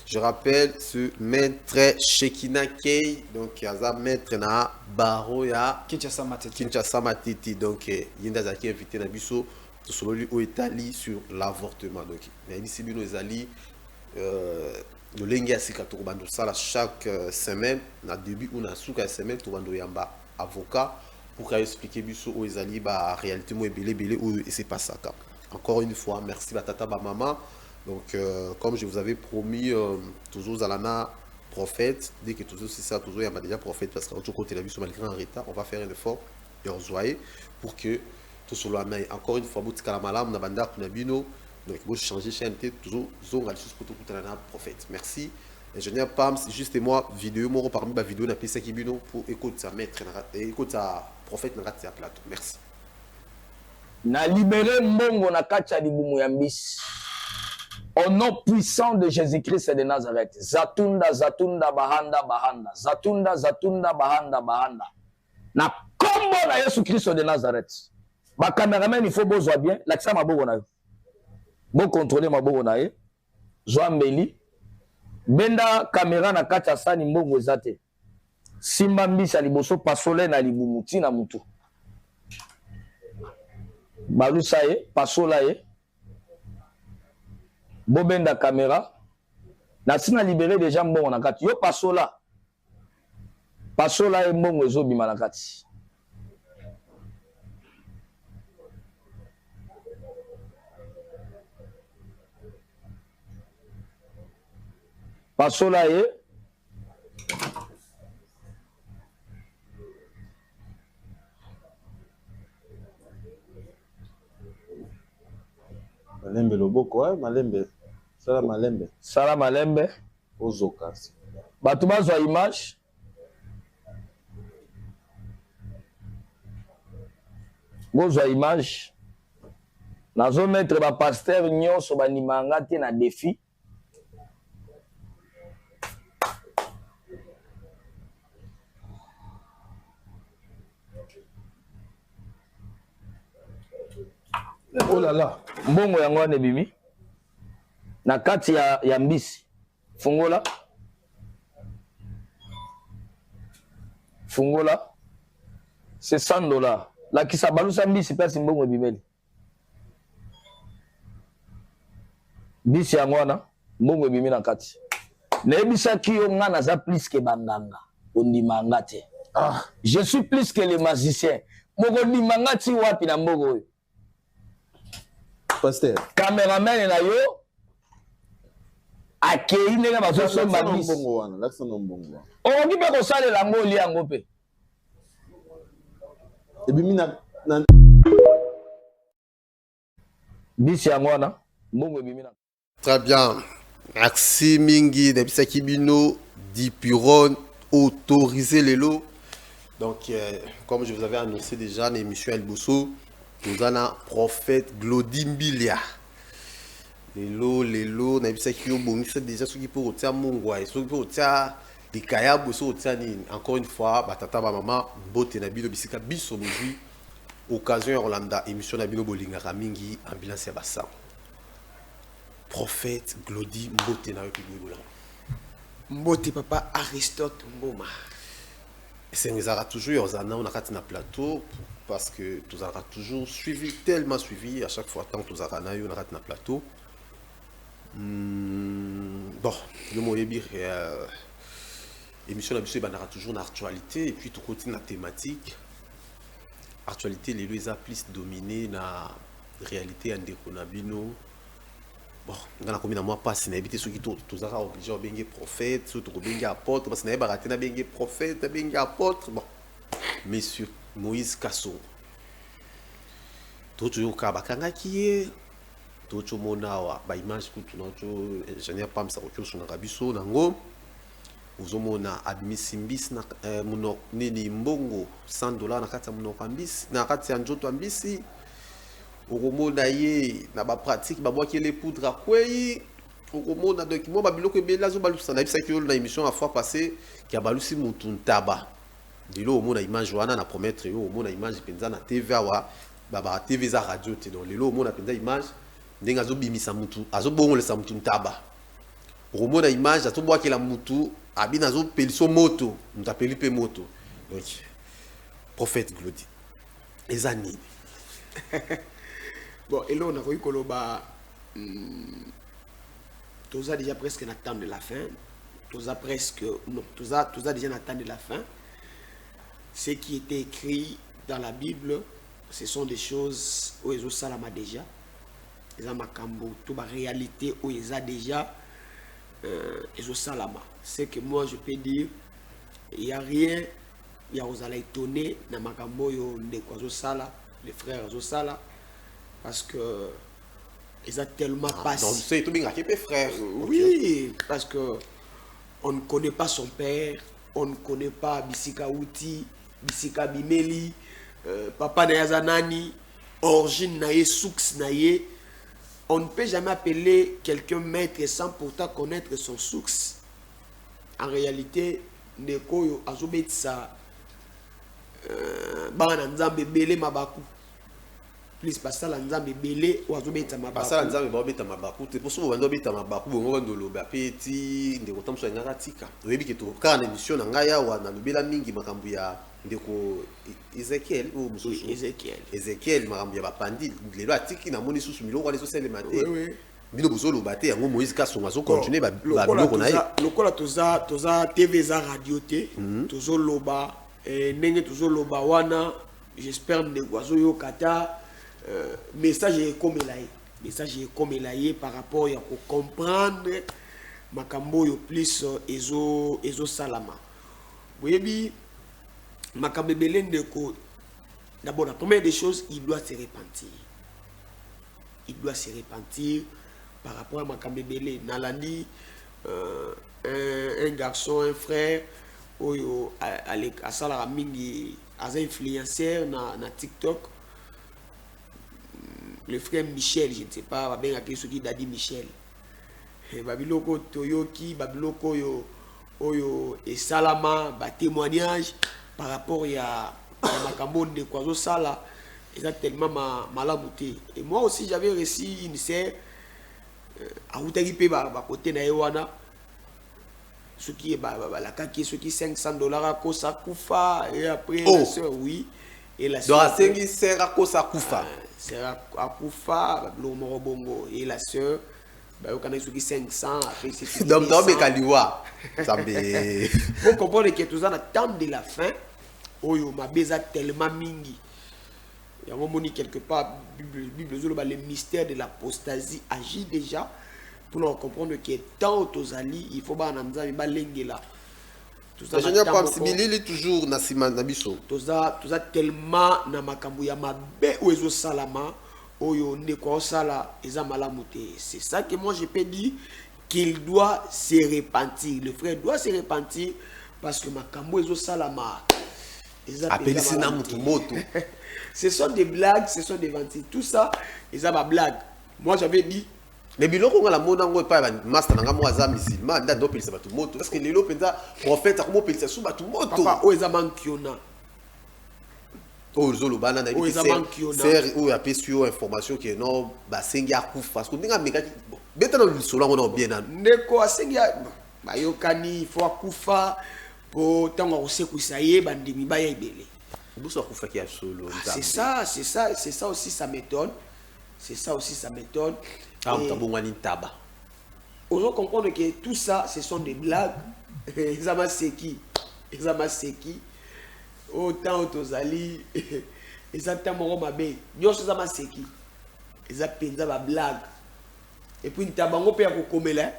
Je rappelle ce maître Shekina Kei, donc il y a maître na Baro ya Kinshasa Matiti, donc il y a qui invité na biso sur l'Italie sur l'avortement. Donc il y a ici nos ali le lengi asika to bando sala chaque semaine na début ou na suka semaine to bando yamba avocat pour expliquer biso aux ali ba réalité mo belé ou et c'est pas ça. Encore une fois, merci à tata ba maman. Donc comme je vous avais promis toujours à l'ana prophète, dès que toujours c'est ça toujours il y a déjà prophète parce que côté la biso malgré un retard, on va faire un effort et on joie pour que tout cela n'aille encore une fois bouti kala malam na banda kuna bino. Donc il faut changer chaîne toujours zonga les choses pour tout la prophète. Merci. Ingénieur Pams, juste moi vidéo moi parmi ma vidéo na pisa kibino pour écouter sa maître écoute sa prophète na raté plateau. Merci. Na libéré mbongo na kacha libumu ya mbisi. Au nom puissant de Jésus-Christ de Nazareth. Zatunda zatunda bahanda bahanda. Zatunda zatunda bahanda bahanda. Na kombo na Yesu Christ de Nazareth. Ba cameraman il faut bozwa bien, l'accent maboko na yo. Bon contrôler maboko na ye. Zwa mbeli. Benda caméra na kacha sani mbongo ezate. Simba mbisa liboso pasole na libumu tina mutu. Balusa ye, pasola ye. Bobenda caméra. Nasina libéré déjà mbongo na kati. Yo pasola. Pasola ye mbongo ezobima na kati. Pasola ye. Malembe loboko ouais, malembe. Sala malembe. Sala malembe. Ozoka. Bato bazwa image. bozwa image nazomettre bapasteur nyonso banimanga te na défi Oh là là. mbongo yango wana ebimi na kati ya mbisi fungola c'est $100 lakisa balusa mbisi place mbongo ebimeli mbisi yango wana mbongo ebimi na kati nayebisaki yo nga naza plus ke banganga ondimanga te je suis plus que les magiciens mokondimanga ti wapi na mbongo oyo Pasteur. cameraman na yo akei ndenge bazosomba mbisi okoki mpe kosalela yango olia yango mpe ebimi na mbisi yango wana mbongo ebimi na Très bien. Merci Mingi, Nebisaki Bino, Dipuron, autorisé les lots. Donc, comme je vous avais annoncé déjà, l'émission El Bosso, nous avons un prophète Glodimbilia. Les lots, Nebisaki Bino, c'est déjà ceux qui peuvent retirer Mongwa, ceux qui peuvent retirer les Kaya Bosso, encore une fois, Batata Maman, Bote Nabilo Bisika Biso aujourd'hui, occasion Rolanda, émission Nabilo Bolinga Ramingi, ambulance ya Bassa. Prophète Glody Mbote na République. Mbote papa Aristote Mboma. C'est nous aura toujours on a na plateau parce que nous aura toujours suivi tellement suivi à chaque fois tant que nous aura na na plateau. Bon, le mot est émission d'habitude on aura toujours une actualité et puis tout continue la thématique. Actualité les lois plus dominé na réalité en déconabino. Bon, on a combien de mois passé, on a évité ceux qui tous ont obligé à bengue prophète, ceux qui ont bengue apôtre, parce qu'on a baraté na bengue prophète, na bengue apôtre. Bon, messieurs, Moïse Kasso. Tout toujours kabakanga qui est, tout toujours monawa, ba image que tout notre ingénieur Pam sa autre sur Rabiso nango. Uzomona admisimbis na muno nini mbongo $100 na kati ya muno kambisi, na kati ya njoto ambisi. Okomona ye na ba pratique ba boaki les poudres kwei okomona donc moi ba biloko ebela zo balusa na bisa ki na émission la fois passée qui a balusi mutu ntaba dilo omona image wana na promettre yo omona image penza na TV wa ba TV za radio te donc lelo omona penza image ndenga zo bimisa mutu azo bongolesa mutu ntaba okomona image azo boaki la mutu abina zo peliso moto mutapeli pe moto donc prophète Glody ezani. Bon, et là, on a vu que tous a déjà presque un temps de la fin. Tous a presque. Non, tous a déjà un temps de la fin. Ce qui était écrit dans la Bible, ce sont des choses où ils ont salama déjà. Ils ont makambo, toute la réalité où ils ont déjà. Ils ont salama. C'est que moi, je peux dire, il n'y a rien, il y a aux allés étonner, dans makambo, il y a sala, les frères, ils ont sala. Parce que ils ont tellement passé. Donc c'est tout bien frère. Oui, parce que on ne connaît pas son père, on ne connaît pas Bisika Outi, Bisika Bimeli, Papa Nayazanani, Origine Naye, Soux Naye. On ne peut jamais appeler quelqu'un maître sans pourtant connaître son soux. En réalité, Neko Azobetsa Bana Nzambe Bele Mabaku. Plus pasala nzambe belé ou azobeta mabaku pasala nzambe ba obeta mabaku te poso bando obeta mabaku bongo bando loba peti ndeko tamso ngaka tika oyebi ke to kana émission na ngaya wa na lobela mingi makambu ya ndeko Ezekiel ou mususu Ezekiel makambu ya bapandi lelo atiki na moni susu miloko les sosele maté bino bozo loba te yango Moïse Kassonga zo continuer ba biloko na ye lokola toza TV za radio te tozo loba ndenge tozo loba wana j'espère ndeko azo yo kata message est comme elaye par rapport à comprendre makambo yo plus ezo salama boyebi makambo belende ko d'abord la première des choses il doit se repentir par rapport à makambo belé nalandi un garçon un frère oyo à sala mingi as influenceur na TikTok le frère Michel, je ne sais pas, bien appelé ce qui Dadi Michel. Babiloko Toyoki, Babiloko Oyo et Salama, témoignage par rapport à Makambo de Kwazo Sala, exactement ma bouteille. Et moi aussi j'avais reçu une sœur à Outaripe, côté Naïwana, ce qui est la kaki, ce qui est $500 à Kosa Koufa, et après la sœur, oui. Et la sœur. Donc, c'est sert à Kosa Koufa. C'est à Koufa, Bongo, et la sœur. Bah, au Canada, qui 500, après c'est Donc, mais Kaliwa. Vous comprenez que tout ça, attend de la fin. Oh, ma beza tellement mingi. Il y a un moment quelque part, Bible, le mystère de l'apostasie agit déjà pour nous comprendre que tant aux alliés, il faut pas en faire là. Tout ça, je n'ai pas similé toujours Nassima Nabiso. Tout ça tellement na makambu ya mabe ou ezo salama. C'est ça que moi je peux dire qu'il doit se repentir. Le frère doit se repentir parce que Makambo Ezo Salama. Ce sont des blagues, ce sont des ventiles. Tout ça, ils ont des blagues. Moi j'avais dit. Les biloko nga la mona ngo pa master nga mo aza musulman nda ndo pelisa batu moto parce que lelo penza prophète ko mo pelisa su batu moto. Papa o eza mankiona. Oh, Zolobana na c'est où a sur information que non ba sengi akufa parce que ndinga meka beta no solo ngona bien na ndeko asengi ba yokani fo akufa po tango osekuisa ye bandimi ba ya ibele buso akufa ki solo. C'est ça aussi sa méthode. C'est ça aussi sa méthode. Ah, tabongani taba. On comprendre que tout ça ce sont des blagues. Ezama seki. Autant tozali exactement mabe nyonso za maseki eza penza ba blague et puis ntabango pe ya kokomela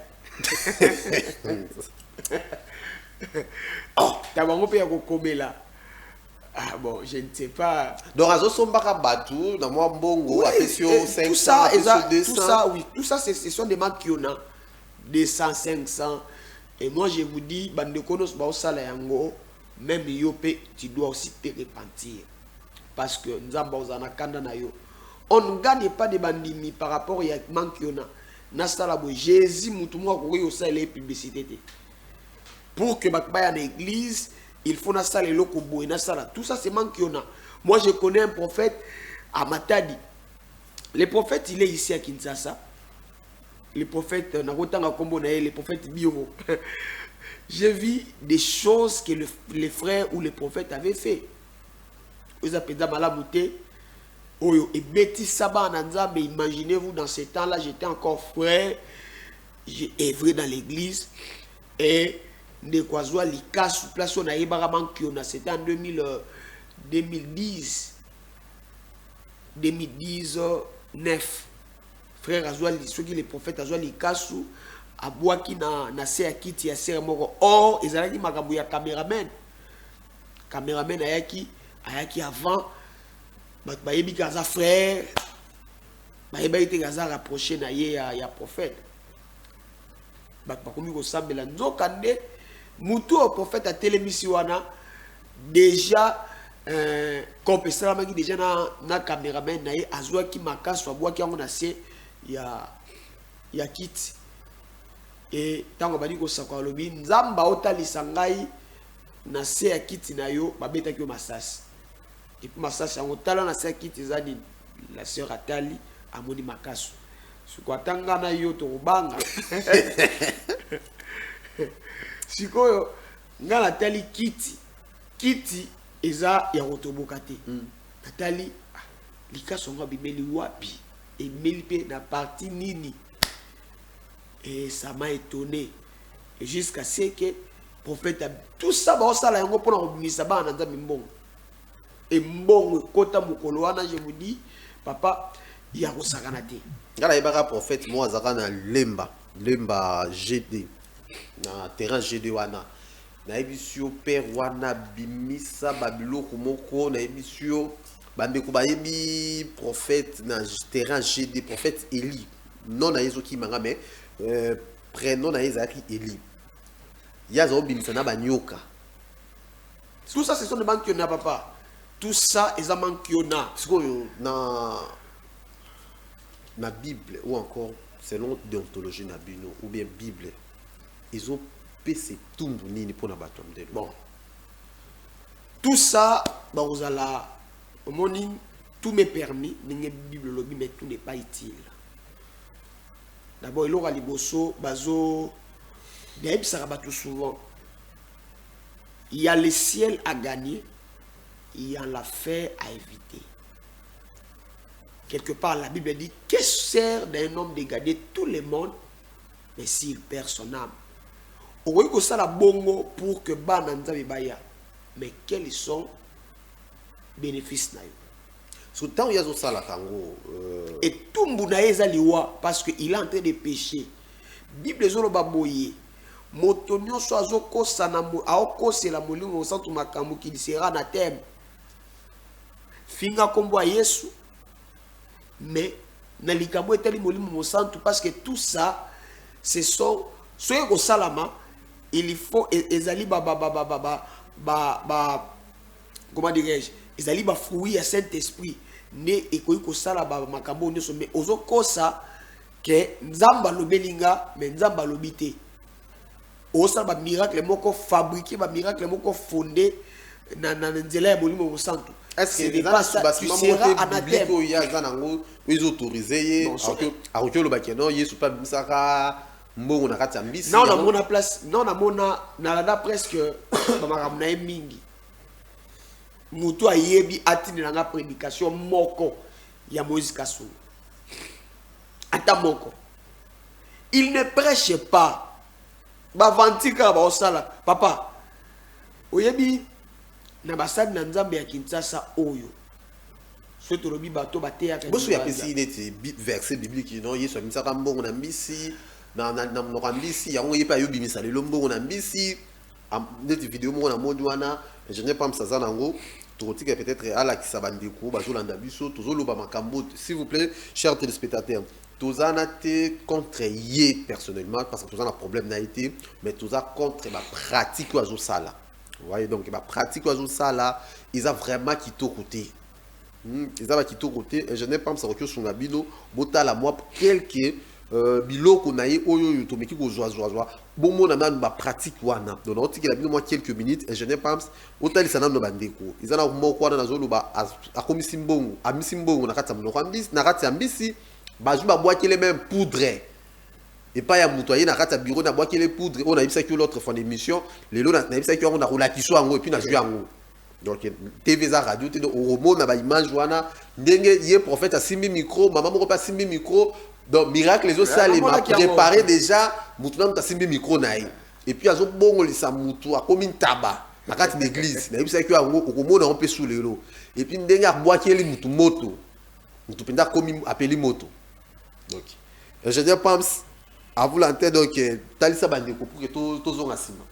tabango pe ya kokomela. Ah bon, je ne sais pas. Donc azo sombaka batu na mwa mbongo apesio 500 tout ça oui, tout ça ce sont des marques qui ont 200 500 et moi je vous dis bande konos ba osala yango. Même Yopé, tu dois aussi te repentir. Parce que nous avons on ne gagne pas de bandimi par rapport à Mankiona. Jésus, les publicités. Pour que dans l'église, il faut installer le kobo. Tout ça, c'est Mankiona. Moi, je connais un prophète à Matadi. Le prophète, il est ici à Kinshasa. Le prophète, le prophète Biro. J'ai vu des choses que les frères ou les prophètes avaient fait. Vous appelez ça malabouté. Et Betty Saba Nanza, mais imaginez-vous, dans ces temps-là, j'étais encore frère. J'ai œuvré dans l'église. Et de Kwazoa, l'Ika, sous place, on a eu c'était en 2010. 2019. Frère Azoa, ceux qui les prophètes Azoa, l'Ika, sous. Abouaki na se akiti ya sere moko or ezalaki makambo ya cameraman ayaki avant ba yebi kaza frère ba yebi te kaza rapproché na ye ya prophète ba komi ko sambela nzoka nde mutu au prophète a télémisi wana déjà compensera maki déjà na cameraman na ye azwaki makaso abouaki yango na se ya kiti. Et tant que je suis en lobby, Nzamba otalisa ngai na se ya kiti na yo babeta ki masasi. Et puis masasi en otala na se ya kiti zadi la sœur Atali amoni makasu. Siko atanga na yo to banga. Siko nga na tali kiti eza ya rotoboka te. Atali likaso nga bimeli wapi et melipe na parti nini. Et ça m'a étonné. Et jusqu'à ce que le prophète a tout ça, ça là, on peut ça va en mbong. Et mbong, kota mukoloana, je vous dis, papa, il y a rosaganate. Gala ibaka prophète, moi, zakana lemba GD, na terrain GD wana. Na ebisio père wana bimisa babilo kumoko, na ebisio bambeko bayebi prophète na terrain GD, prophète Eli. Non na yezo ki manga mais prénom na Isaac Eli. Yazo bimisana banyoka. Tout ça ce sont des banques qui ont papa. Tout ça est un manque qui ont. Sikoyo na la Bible ou encore selon déontologie na bino ou bien Bible ils ont pc tout nini pour na bato mdelo. Bon, tout ça bah vous allez moni tout m'est permis n'ingé Bible lobby mais tout n'est pas utile. D'abord il aura liboso bazo bien ça rabat tout souvent. Il y a le ciel à gagner, il y a l'affaire à éviter. Quelque part, la Bible dit, qu'est-ce que sert d'un homme de garder tout le monde, mais s'il perd son âme? On voit ça la bongo pour que Bananza baya. Mais quels sont les bénéfices? Sur temps il y a ça la kango. Et tout le monde a liwa parce qu'il est en train de pécher. Bible zolo baboye. Motonio so azoko sanamu aoko c'est la molimo santu makamu qui sera na thème. Finga kombo a Yesu. Mais na likabo etali molimo santu parce que tout ça ce sont soye ko salama il faut ezali comment dirais-je ezali ba fruit ya Saint-Esprit ne ekoyi ko sala ba makambo nyoso mais ozoko sa que nzamba lobelinga mais nzamba lobité osala ba miracle moko fabriqué ba miracle moko fondé na nzela ya molimo santu. Est-ce que dans ce bâtiment biblique il y a zanango ils autorisé à retourner le bakeno yesu pas bisaka mbongo na kati mbisi non na mona place non na mona na la presque ba makamna mingi mutu ayebi atini na prédication moko ya Moïse Kassou ata moko il ne prêche pas ba vantika ba osala papa oyebi na basadi na nzambe ya Kinshasa oyo soto lobi bato bateya ka bosu ya pesi neti verset biblique non yesuamisaka mbongo na mbisi na mbisi yango yepa yobi misale lo mbongo na mbisi neti vidéo mo na modi wana je n'ai pas msaza nango totika peut-être ala kisabandiko bazolanda biso tozoloba makambo s'il vous plaît chers téléspectateurs tozana te contre ye personnellement parce que tozana problème na été mais toza contre la pratique oiseau sala. Vous voyez donc la pratique oiseau sala ils a vraiment quitté côté. Ils ont quitté côté et je n'ai pas me sur la bino botala moi quelques biloko naye oyo tomeki ko zoa bon mon na ba pratique wana donc on dit que la bino moi quelques minutes et je n'ai pas otali sana no bandeko ils ana moko wana zolo ba a komisi mbongo a misi mbongo na kati ya mnoko ambisi na kati ya mbisi bazu ba boaki les mêmes poudre et pas ya mutoyer na kati ya bureau na boaki les poudre on a vu ça que l'autre fois d'émission les lots na vu ça que on a roulakiso ango et puis na joué ango. Donc TV za radio te do romo na ba image wana ndenge ye prophète a simbi micro maman moko pas simbi micro donc miracle les autres ça les m'a préparé déjà mutu na ta simbi micro naï et puis azo bongo lisa mutu a comme une tabac na kati d'église na bisa ki ango okomona on peut sous les lots et puis ndenge a boakeli mutu moto mutu penda comme appeli moto donc je dis pas à vous l'antenne donc talisa bandeko pour que to zonga sima.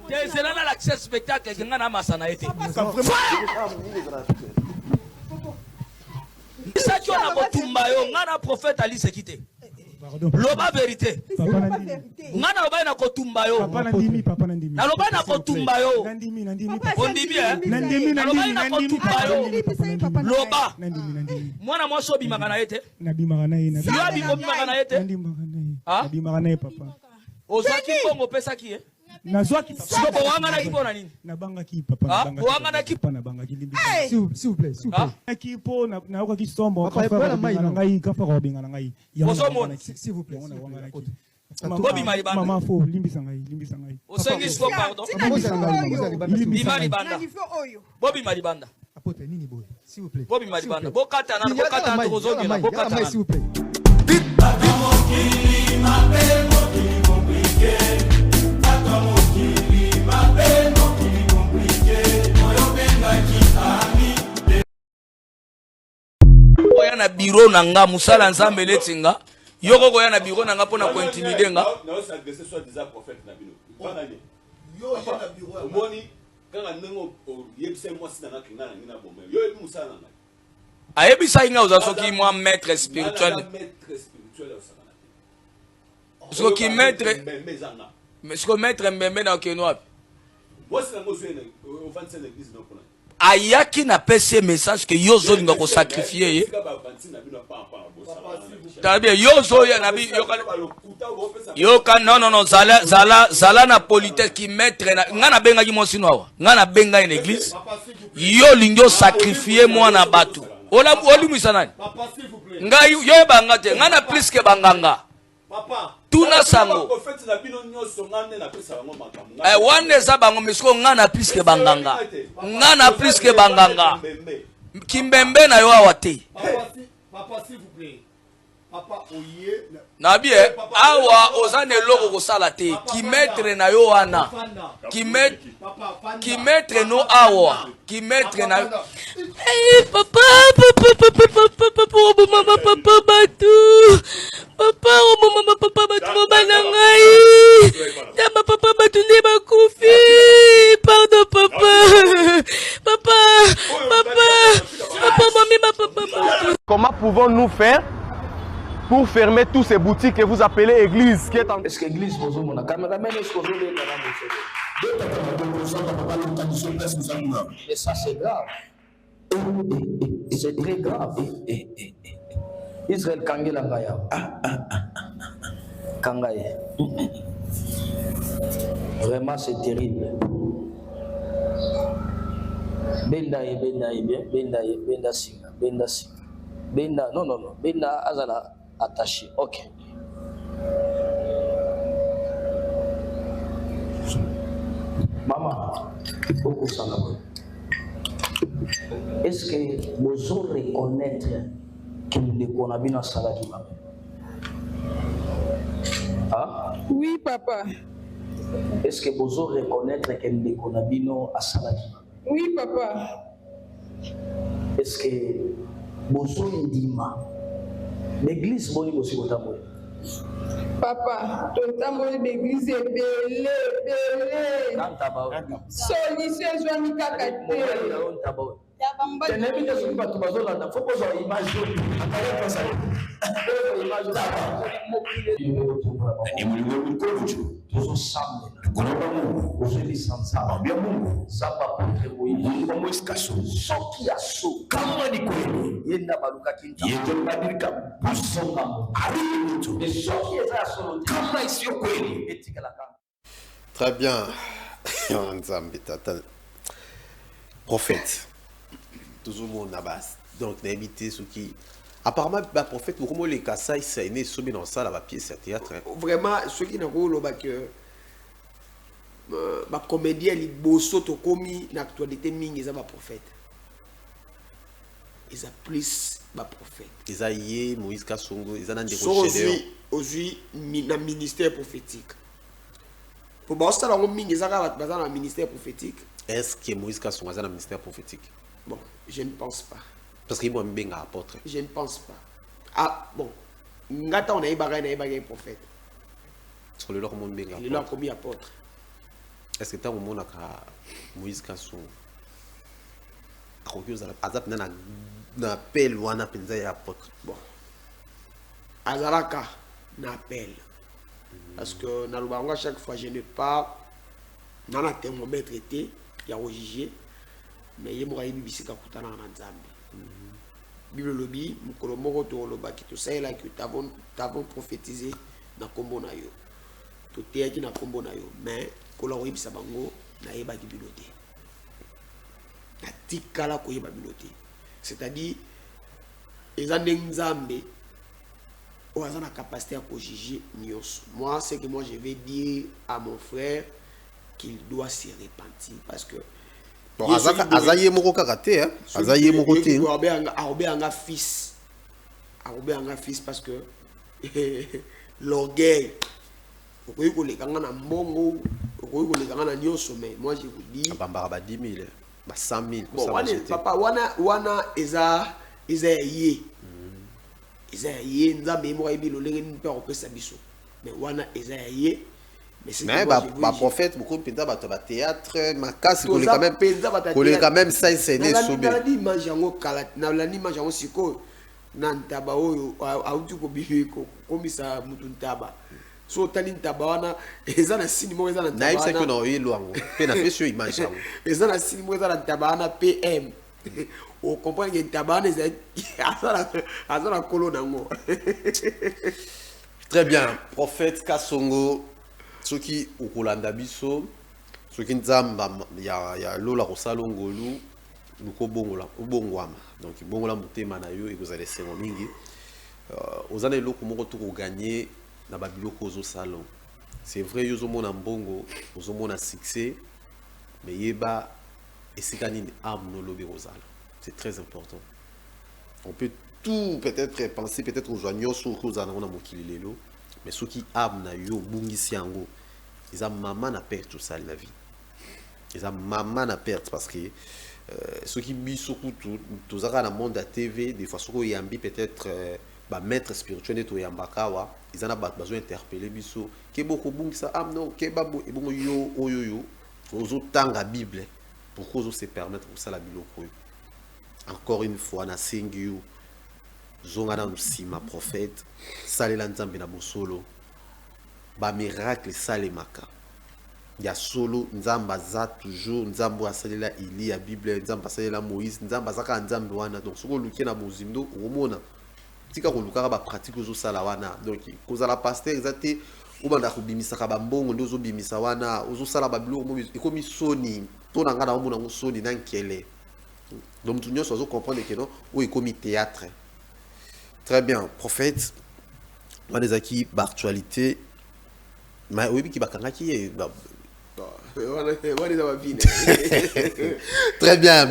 C'est là l'accès spectacle que ngana masana été. Ça tu na botumba yo ngana prophète Ali sekité. Loba vérité. Ngana loba na kotumba yo. Papa nandimi. Na loba na kotumba yo. Nandimi. Ondimi Nandimi. na kotumba yo. Loba. Nandimi. Mwana mwaso bimaka na ete. Nabimaka na ye. Yo bimaka na ete. Nabimaka na ye papa. Ozaki bongo pesa ki Nazwaki papa. Siko wanga na kipo na nini? Nabangaki papa. Wanga na kipo na bangaki limbi. S'il vous plaît. Kipo na kwa kisombo kafa ngai kafa ko binga ngai. S'il vous plaît. Bobi malibanda. Maman fo limbi sangai. Osengi siko pardon. Bimali banda. Bobi malibanda. Apote nini boy? S'il vous plaît. Bobi malibanda. Bokata na kozongi na bokata. S'il vous plaît. Oya na bureau na nga musala nzambe letinga yoko koya na bureau na nga pona ko intimider nga na s'agresser soit des prophètes na bino bana ye yo ya na bureau moni kanga nengo yebise moi sina na kinga na ngina bombe yo ebi musala na ayebisa inga ozasoki moi maître spirituel so ki maître mais ce que maître mbembe na okeno wapi moi sina mo zene au 25 église na pona ayaki na pese message que yo zolinga ko sacrifier ye tabia yo zo ya nabi yo kan non zala na politesse qui mettre na ngana benga ki mosino wa ngana benga une église yo lingo sacrifier moi na batu oli musanani ngai yo banga te ngana plus que banganga tuna sango wane za bango misiko ngana plus que banganga ngana plus que banganga kimbembe na yo awate Papa, s'il vous plaît. Papa, oye. Nabi awa ozane loko ko salate ki mettre na yo wana ki mettre no awa ki mettre na papa mama papa batu papa mama papa batu banangai tama papa batu ne bakufi pardon papa mami papa. Comment pouvons-nous faire pour fermer toutes ces boutiques que vous appelez église qui est en... Est-ce que l'église vous a mon caméraman est-ce que vous avez et ça c'est grave. C'est très grave. Israël Kangela Ngaya. Kangaye. Vraiment c'est terrible. Benda singa. Benda non. Benda azala attaché. Ok. Maman, beaucoup ça là. Est-ce que vous allez reconnaître qu'on a bien un salaire qui va? Ah? Oui, papa. Est-ce que vous allez reconnaître qu'on a bien un salaire qui va? Oui, papa. Est-ce que vous allez dire l'église bonne aussi au tambour? Papa, ton tambour d'église est belé. Solution, je vais m'y Très bien. Prophète. Toujours mon base. Donc, n'habitez ce qui. Apparemment, le prophète, comment les Kassai, ça est né, soumis dans ça, la pièce, c'est théâtre. Vraiment, ceux qui n'ont pas que. Ma comédien, les bosso, to commis, l'actualité, ming, ils ont un prophète. Ils ont plus ma prophète. Ils ont Moïse Kassongo, ils ont un déroché. Aujourd'hui, dans le ministère prophétique. Pour voir ça, ils ont un ministère prophétique. Est-ce que Moïse Kassongo a un ministère prophétique? Bon, je ne pense pas. Parce qu'il m'a bien apôtre. Je ne pense pas. Ah, bon. Ngata, on a un prophète. Sur le leur monde bien apôtre. Il a commis apôtre. Est-ce que tu as un moment où Moïse Kassongo Azap n'a appel ou un appel apôtre? Bon. Azalaka n'a appel. Parce que dans chaque fois, je n'ai pas. Dans la thermomètre été, il y a jugé. Mais il y a un bibisi qui a Bible lobby, Mukolomoro to loba qui tout ça là que t'avons prophétisé na kombo na yo. To te qui na kombo na yo, mais kola oyi bisa bango na yeba ki biloté. Na tikala ko yeba biloté. C'est-à-dire les andenzambe ou azana capacité à juger nyos. Moi c'est que moi je vais dire à mon frère qu'il doit se repentir parce que Azaye moko karaté, hein? Azaye moko té. Arobe anga fils parce que l'orgueil. Okoyi ko lekanga na mbongo, okoyi ko lekanga na nyonso mais moi je vous dis bambara ba 10 000, ba 100 000 bon, papa wana eza yé. Eza yé nzambe mo ayibi lolenge ni pe opesa biso. Mais wana eza yé. Mais bah prophète beaucoup de pinta bato ba théâtre ma casse quand même ça c'est né sobe na image yango kala na la image yango siko na ntaba oyo autu ko biko komisa mutu ntaba so tali ntabana eza na sini mo eza na Na yebisa que ntabana non eloango. Pe na pesio image yango. eza na sini mo eza na ntabana PM o comprendre que ntabana eza azana kolo nango. Très bien, prophète Kasongo, soki ukolanda biso, soki nzamba ya lola kosala ngolu, luko bongola, ubongwama. Donc bongola mutema na yo ekozala sengo mingi. Ozana eloko moko to ko gagner na babiloko ozo salon. C'est vrai yo zomona mbongo, ozomona succès, mais yeba esika nini âme no lobi kozala. C'est très important. On peut tout peut-être penser peut-être aux joignons sur cause à na mokili lelo, mais ceux qui âme na yo bungisi yango, ils ont maman na perte tout ça la vie. Ils ont maman na perte parce que ceux qui biso tout tous dans le monde de TV des fois ceux qui yambi peut-être ba maître spirituel to yambakawa, ils en a besoin interpeller biso ke boko bungisa âme non ke babo e bongo yo oyoyo ozo tanga Bible pour cause se permettre pour ça la biloko. Encore une fois na sengiu zongana musima prophète salela nzambe na bosolo ba miracle salemaka ya solo nzamba za toujours nzambo asalela ili ya Bible nzamba asalela Moïse nzamba zaka nzambe wana donc soko luki na bozindo omona tika ko lukaka ba pratique zo sala wana donc kozala pasteur ezate ubanda kubimisa ka bambongo ndozo bimisa wana ozo sala babilo mo ikomi soni to na ngana omona ngosoni na nkele donc tout nyonso ozo comprendre que non o ikomi théâtre. Très bien, prophète. On a des acquis d'actualité. Mais oui, qui va qui Très bien,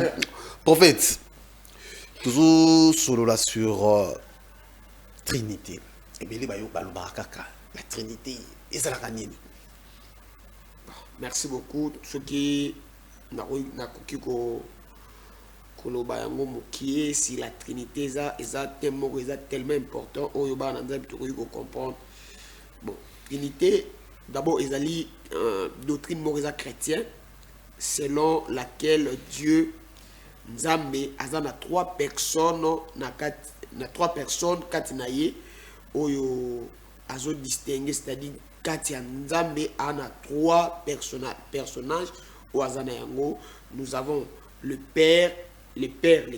prophète. Toujours solo là sur Trinité. Et bien, la Trinité, et c'est la canine. Merci beaucoup. Ce qui n'a koloba yango mokie si la Trinité eza tellement important oyo ba na nzambe to ko comprendre. Bon, Trinité d'abord ezali doctrine moko chrétien selon laquelle Dieu nzambe azana trois personnes na trois personnes kati na ye oyo azo distinguer, c'est-à-dire kati ya nzambe ana trois personnages o azana yango. Nous avons le Père, le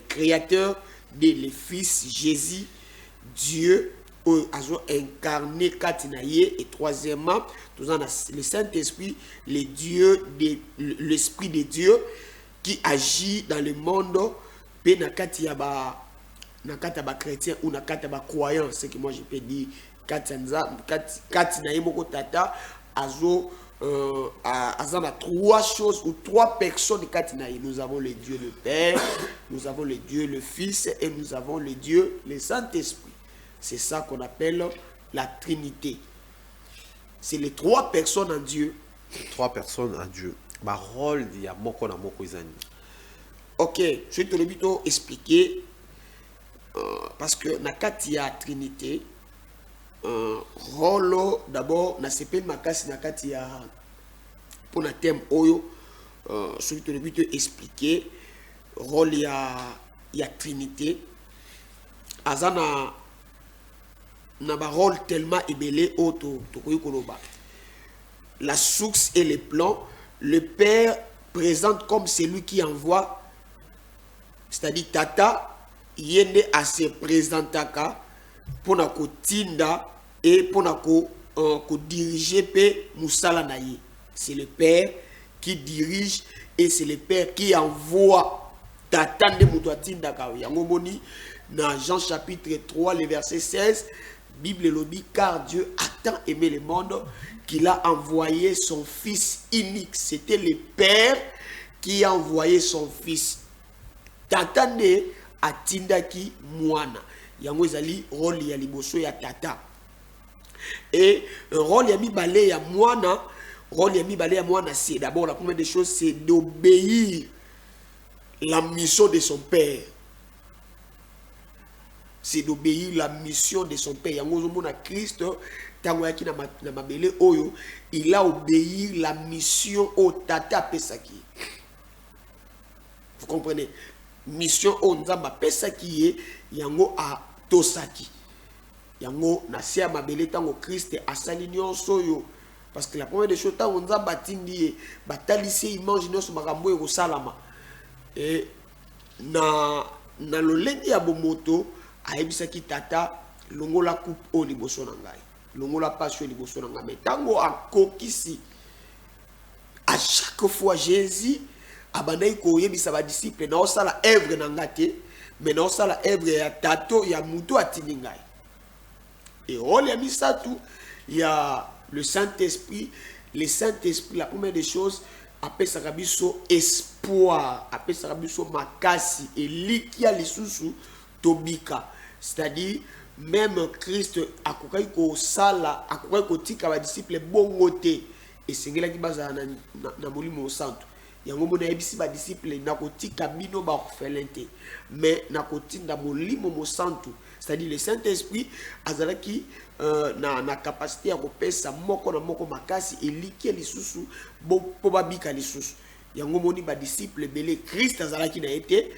Créateur, le Fils Jésus, Dieu, a incarné Katinaye, et troisièmement, nous avons le Saint-Esprit, l'Esprit de Dieu qui agit dans le monde, pe nakati ya ba chrétien ou nakati ya ba croyant, ce que moi je peux dire, Katinaye moko tata azo azana trois choses ou trois personnes katinaye. Nous avons le Dieu le Père, nous avons le Dieu le Fils et nous avons le Dieu le Saint-Esprit. C'est ça qu'on appelle la Trinité. C'est les trois personnes en Dieu. Trois personnes en Dieu. Ma rôle il y a moko na moko izani. OK, je vais te le plutôt expliquer parce que na kati ya Trinité rôle d'abord na sepel makasi na kati ya pour na thème oyo celui que le but expliquer rôle ya Trinité azana na ba rôle tellement ébélé auto to koloba. La source et le plan, le Père présente comme celui qui envoie, c'est-à-dire tata yende a se présentaka pour na ko tinda et pour na ko diriger pe musala na ye. C'est le Père qui dirige et c'est le Père qui envoie tata de mutoatinda ka yango moni dans Jean chapitre 3 le verset 16, Bible le dit, car Dieu a tant aimé le monde qu'il a envoyé son fils unique. C'était le Père qui a envoyé son fils. Tata ne atindaki mwana. Yango ezali rôle ya liboso ya tata. Et rôle ya mibale ya mwana, c'est d'abord la première des choses, c'est d'obéir la mission de son père. C'est d'obéir la mission de son père. Yango zomona Christ tango yaki na mabele oyo, il a obéi la mission au tata pesaki. Vous comprenez? Mission au nzamba pesaki ye yango a tosaki. yango na sia mabele tango Christ asali nyonso yo parce que la première des choses tango nzamba atindi batalisi image nyonso makambo e kosalama et na lolenge ya bomoto ayebisaki tata longola coupe o liboso na ngai longola passion liboso na ngai mais tango akokisi à chaque fois Jésus abandai ko yebisa ba disciple na osala œuvre na ngate mais na osala œuvre ya tato ya muto atindi ngai et rôle ya misatu il y a le Saint-Esprit. Le Saint-Esprit, la première des choses, appelle ça biso espoir, appelle ça biso makasi et likia lisusu tobika. C'est-à-dire même Christ akokai ko sala, akokai ko tika ba disciple bongote et singela ki baza na molimo santo. Yango mona yebisi ba disciple na ko tika bino ba orphelin mais na ko tinda molimo mo santo. C'est-à-dire le Saint-Esprit azalaki na capacité à kopesa moko na moko makasi eliki lisusu po babika lisusu. Yango moni ba disciple belé Christ azalaki na été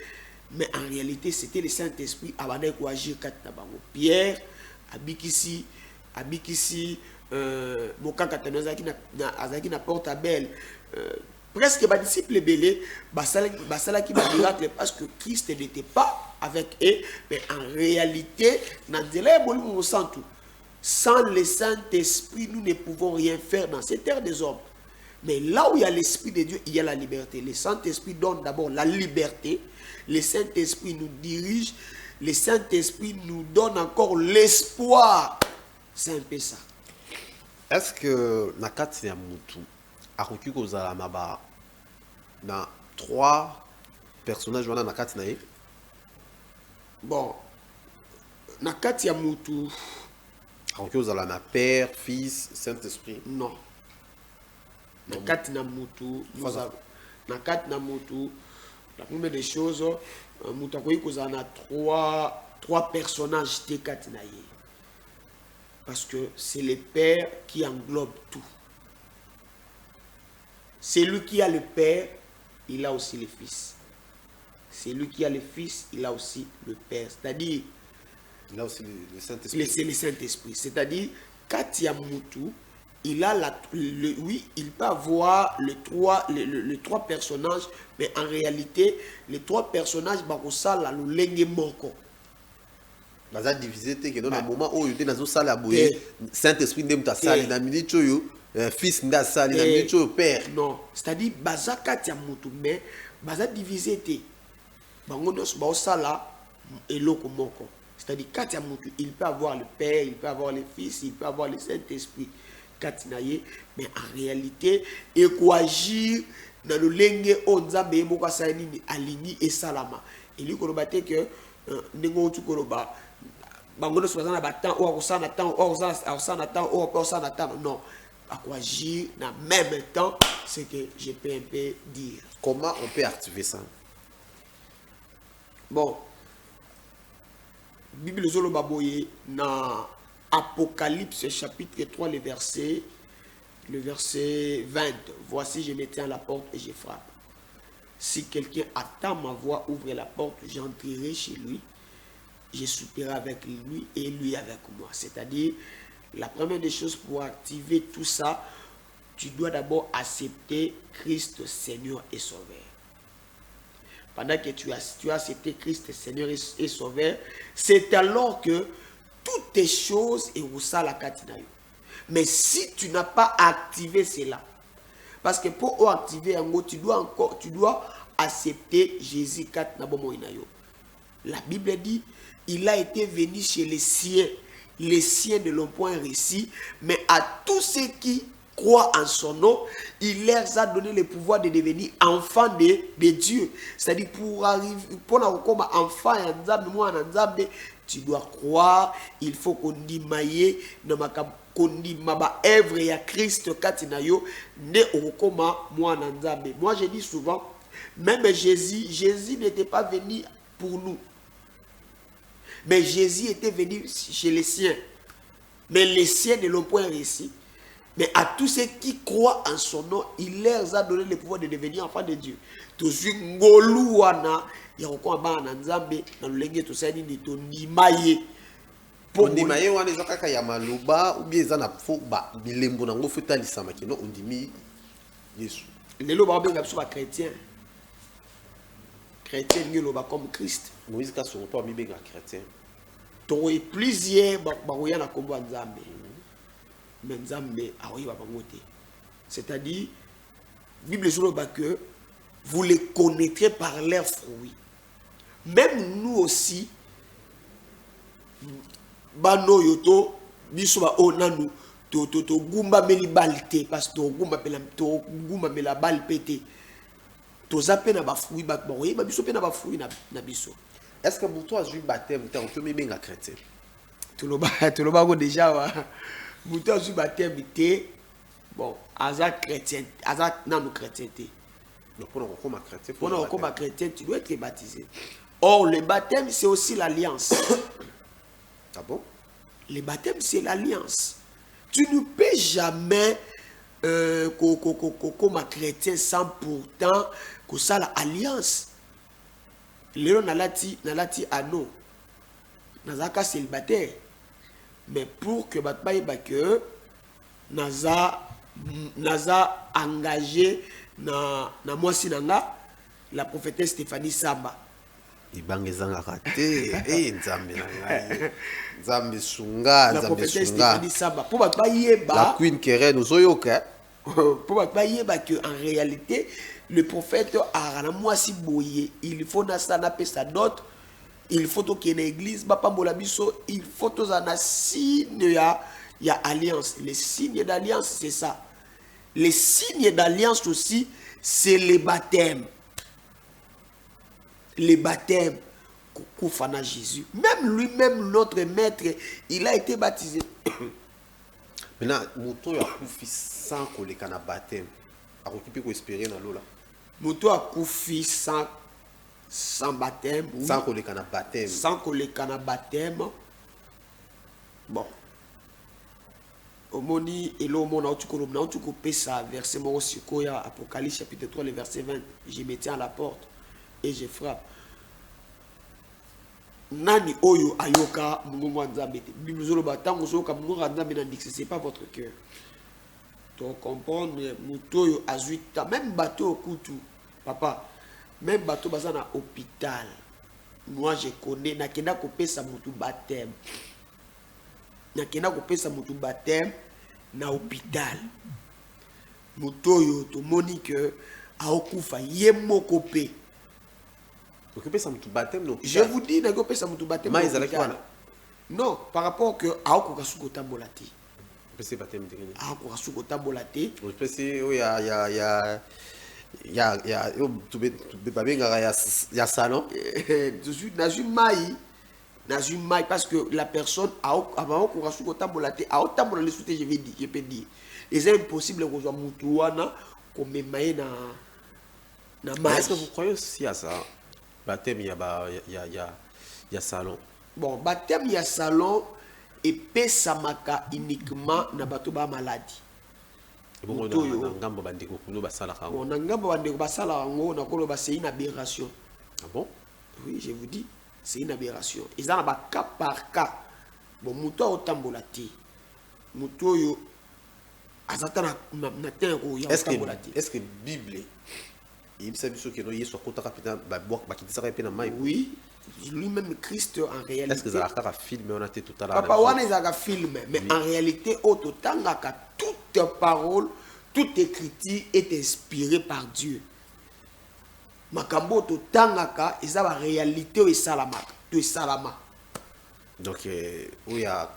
mais en réalité c'était le Saint-Esprit abandai ko agir kata bango. Pierre abikisi mokaka tanazaki na porte à belle presque ba disciple belé basalaki ba miracle parce que Christ n'était pas avec eux mais en réalité sans le Saint-Esprit nous ne pouvons rien faire dans cette terre des hommes mais là où il y a l'Esprit de Dieu il y a la liberté. Le Saint-Esprit donne d'abord la liberté, le Saint-Esprit nous dirige, le Saint-Esprit nous donne encore l'espoir. C'est un peu ça. Est-ce que nakati ya mutu akoki kozala maba na 3 personnages wana nakati na ye? Bon, nakati ya mutu akoki kozala na Père, Fils, Saint-Esprit? Non. Nakati na mutu, nakati na mutu, la première des choses, mutu akoki kozala na 3 personnages te kati na ye. Parce que c'est le Père qui englobe tout. C'est lui qui a le Père, il a aussi le Fils. C'est lui qui a le Fils, il a aussi le Père. C'est-à-dire, il a aussi le Saint-Esprit. C'est le Saint-Esprit. C'est-à-dire, Katia Moutou, il a oui, il peut avoir les trois personnages, mais en réalité, les 3 personnages, bakosa la lolenge moko. Baza divisé te que dans un moment où il était dans sala boye Saint-Esprit ndem ta sali na minute yo fils nda sali na minute yo père. Non, c'est-à-dire baza Katia Moutou mais baza divisé te. Bango nos ba sala eloko moko. C'est-à-dire Katia Moutou, il peut avoir le Père, il peut avoir le Fils, il peut avoir le Saint-Esprit. Katinaye, mais en réalité, il faut agir dans le lenge onzambe moka saini alini et salama. Et lui kolobate que nengo tu koloba bangono so na batan o osana temps o osana temps o osana temps non. À quoi agir dans même temps, c'est que je peux un peu dire. Comment on peut activer ça? Bon, Bible Zolo Baboye, dans Apocalypse chapitre 3, le verset 20. Voici, je me tiens à la porte et je frappe. Si quelqu'un attend ma voix, ouvre la porte, j'entrerai chez lui, je souperai avec lui et lui avec moi. C'est-à-dire, la première des choses pour activer tout ça, tu dois d'abord accepter Christ Seigneur et Sauveur. Pendant que tu as accepté Christ Seigneur et Sauveur, c'est alors que toutes tes choses et la katinayo. Mais si tu n'as pas activé cela, parce que pour activer un mot, tu dois accepter Jésus katinabomoinayo. La Bible dit, il a été venu chez les siens ne l'ont point réussi, mais à tous ceux qui croient en son nom, il leur a donné le pouvoir de devenir enfants de Dieu. C'est-à-dire pour arriver, pour comme enfant, tu dois croire, il faut qu'on dit maïe, qu'on dit maba œuvre ya Christ katinayo ne okoma moi nanzambe. Moi je dis souvent, même Jésus n'était pas venu pour nous. Mais Jésus était venu chez les siens. Mais les siens ne l'ont point réussi. Mais à tous ceux qui croient en son nom, il leur a donné le pouvoir de devenir enfants de Dieu. Tous ngoluana, yako ba nanzambe na lenge to sani ni to nimaye. ondima ye wana eza kaka ya maloba ou bien eza na fo ba bilembo nango fo etalisama kino ondimi Yesu. Lelo babenga biso ba chrétien. Chrétien ngelo ba comme Christ. Moïse ka son to amibenga chrétien. To e plusieurs baroya na kombo nzambe. Mais nzambe aoyi ba bangote. C'est-à-dire Bible sur que vous les connaîtrez par leurs fruits. Même nous aussi bano yoto biso ba onanu to gumba meli balte parce que gumba pela to gumba mela bal pété to zape na ba fruit ba boye ba biso pe na ba fruit na biso. Est-ce que pour toi as eu baptême tant que même un chrétien? Tu lo ba déjà wa muto as eu baptême té bon aza chrétien aza nanu chrétienté. Donc pour nous chrétien, pour nous comme chrétien tu dois être baptisé. Or le baptême c'est aussi l'alliance. Ah bon? Le baptême, c'est l'alliance. Tu ne peux jamais, comme un chrétien, sans pourtant que ça l'alliance. Léon nalati ano, nazaka célibataire. Mais pour que que naza engagé na moi sinanga la prophétesse Stéphanie Samba. Ibange zanga raté nzambe na ngai nzambe sunga nzambe sunga la queen Keren ozoyoka pour yeba que en réalité le prophète a na mwasi boye il faut na sana pesa d'autres il faut que une église ba pambola biso il faut to na signe ya alliance. Les signes d'alliance c'est ça. Les signes d'alliance aussi c'est les baptêmes. Les baptêmes Koufana Jésus. Même lui-même, notre maître, il a été baptisé. Maintenant, Mouto a koufi sans qu'on les cana baptême. A occupé qu'on espérer dans l'eau là. Mouto a koufi sans baptême. Sans qu'on les cana baptême. Sans qu'on les cana baptême. Bon. Au moni et l'eau mon autuko ça verset mon sikoya Apocalypse chapitre 3 le verset 20. Je me tiens à la porte et je frappe. Nani oyo ayoka mungu wa nzambe te. Bible zolo batango soka mungu wa nzambe na dix c'est pas votre cœur. Tu comprendre mutoyo azuita même bateau kutu papa même bateau bazana hôpital. Moi je connais nakenda kopesa mutu baptême. Nakenda kopesa mutu baptême na hôpital. Mutoyo to monique a okufa yemoko pe. Je vous dis, non, par rapport que parce que la personne je peux dire c'est impossible que soit est-ce que vous croyez aussi à ça? Baptême, il y a salon. Bon, baptême, il y a salon et pesamaka uniquement na bato ba maladie. Bon, ngambo bandeko kuno basala ka. Bon, ngambo bandeko basala ngo na kolo ba c'est une aberration. Ah bon? Oui, je vous dis, c'est une aberration. Ils ont ba cas par cas. Bon, muto otambola ti. Muto yo azatana na tengo ya otambola ti. Est-ce que Bible oui, lui-même Christ en réalité. Est-ce que ça a filmé on a été tout à l'heure? Papa on a filmé mais en réalité toute parole, toute écriture est inspirée par Dieu. Makambo to tangaka eza la réalité et salama, to salama. Donc il y a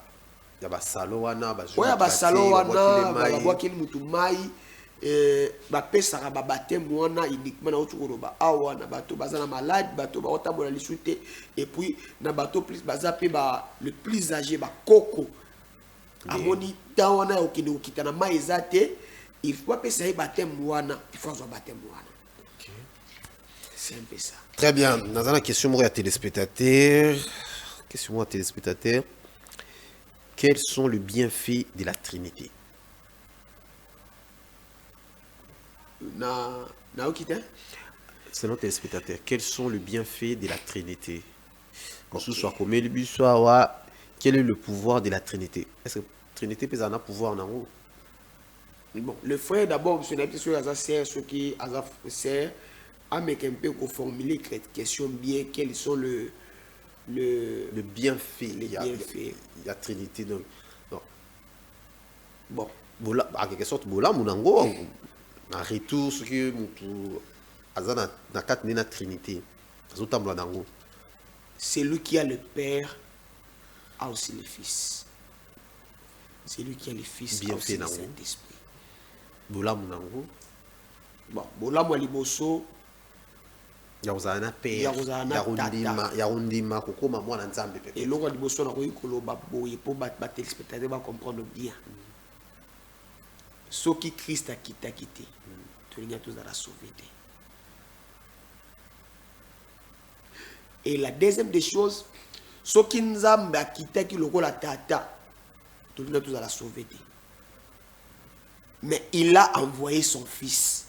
ba salon wana ba joie. Ba salon wana ba boakeli mutu mai ba pesa ba baptême wana uniquement na otukoloba awa na bato bazana malade bato ba otambola lisute et puis na bato plus bazape ba le plus âgé ba koko amoni ta wana okinde okitana mai ezate il faut pesa ba baptême wana il faut avoir baptême wana. OK. C'est un peu ça. Très bien, dans la question moi à téléspectateurs, quels sont les bienfaits de la Trinité? Selon téléspectateurs, quels sont les bienfaits de la Trinité? Okay. quel est le pouvoir de la Trinité? Est-ce que la Trinité peut avoir un pouvoir en haut? Bon, le frère d'abord, M. Nabi, ce qui sert à me formuler cette question bien, quels sont le bienfait. Il y a Trinité. Donc, bon, en quelque sorte, Bola, Mounango, en retour, ce que la Trinité. Celui qui a le Père a aussi le Fils. Celui qui a le Fils a aussi le Saint-Esprit. Bola Mounango. Bon, Bola Moualiboso. Yauzana Père. Yarundima, Kokoma, moi, Nzambe. Et l'on Liboso n'a pas koloba boye pour battre téléspectateurs va comprendre bien. Ce qui Christ a quitté, tout le monde a sauvé. Et la deuxième des choses, ce qui nous a quitté, qui le la tata, tout le monde a sauvé. Mais il a envoyé son Fils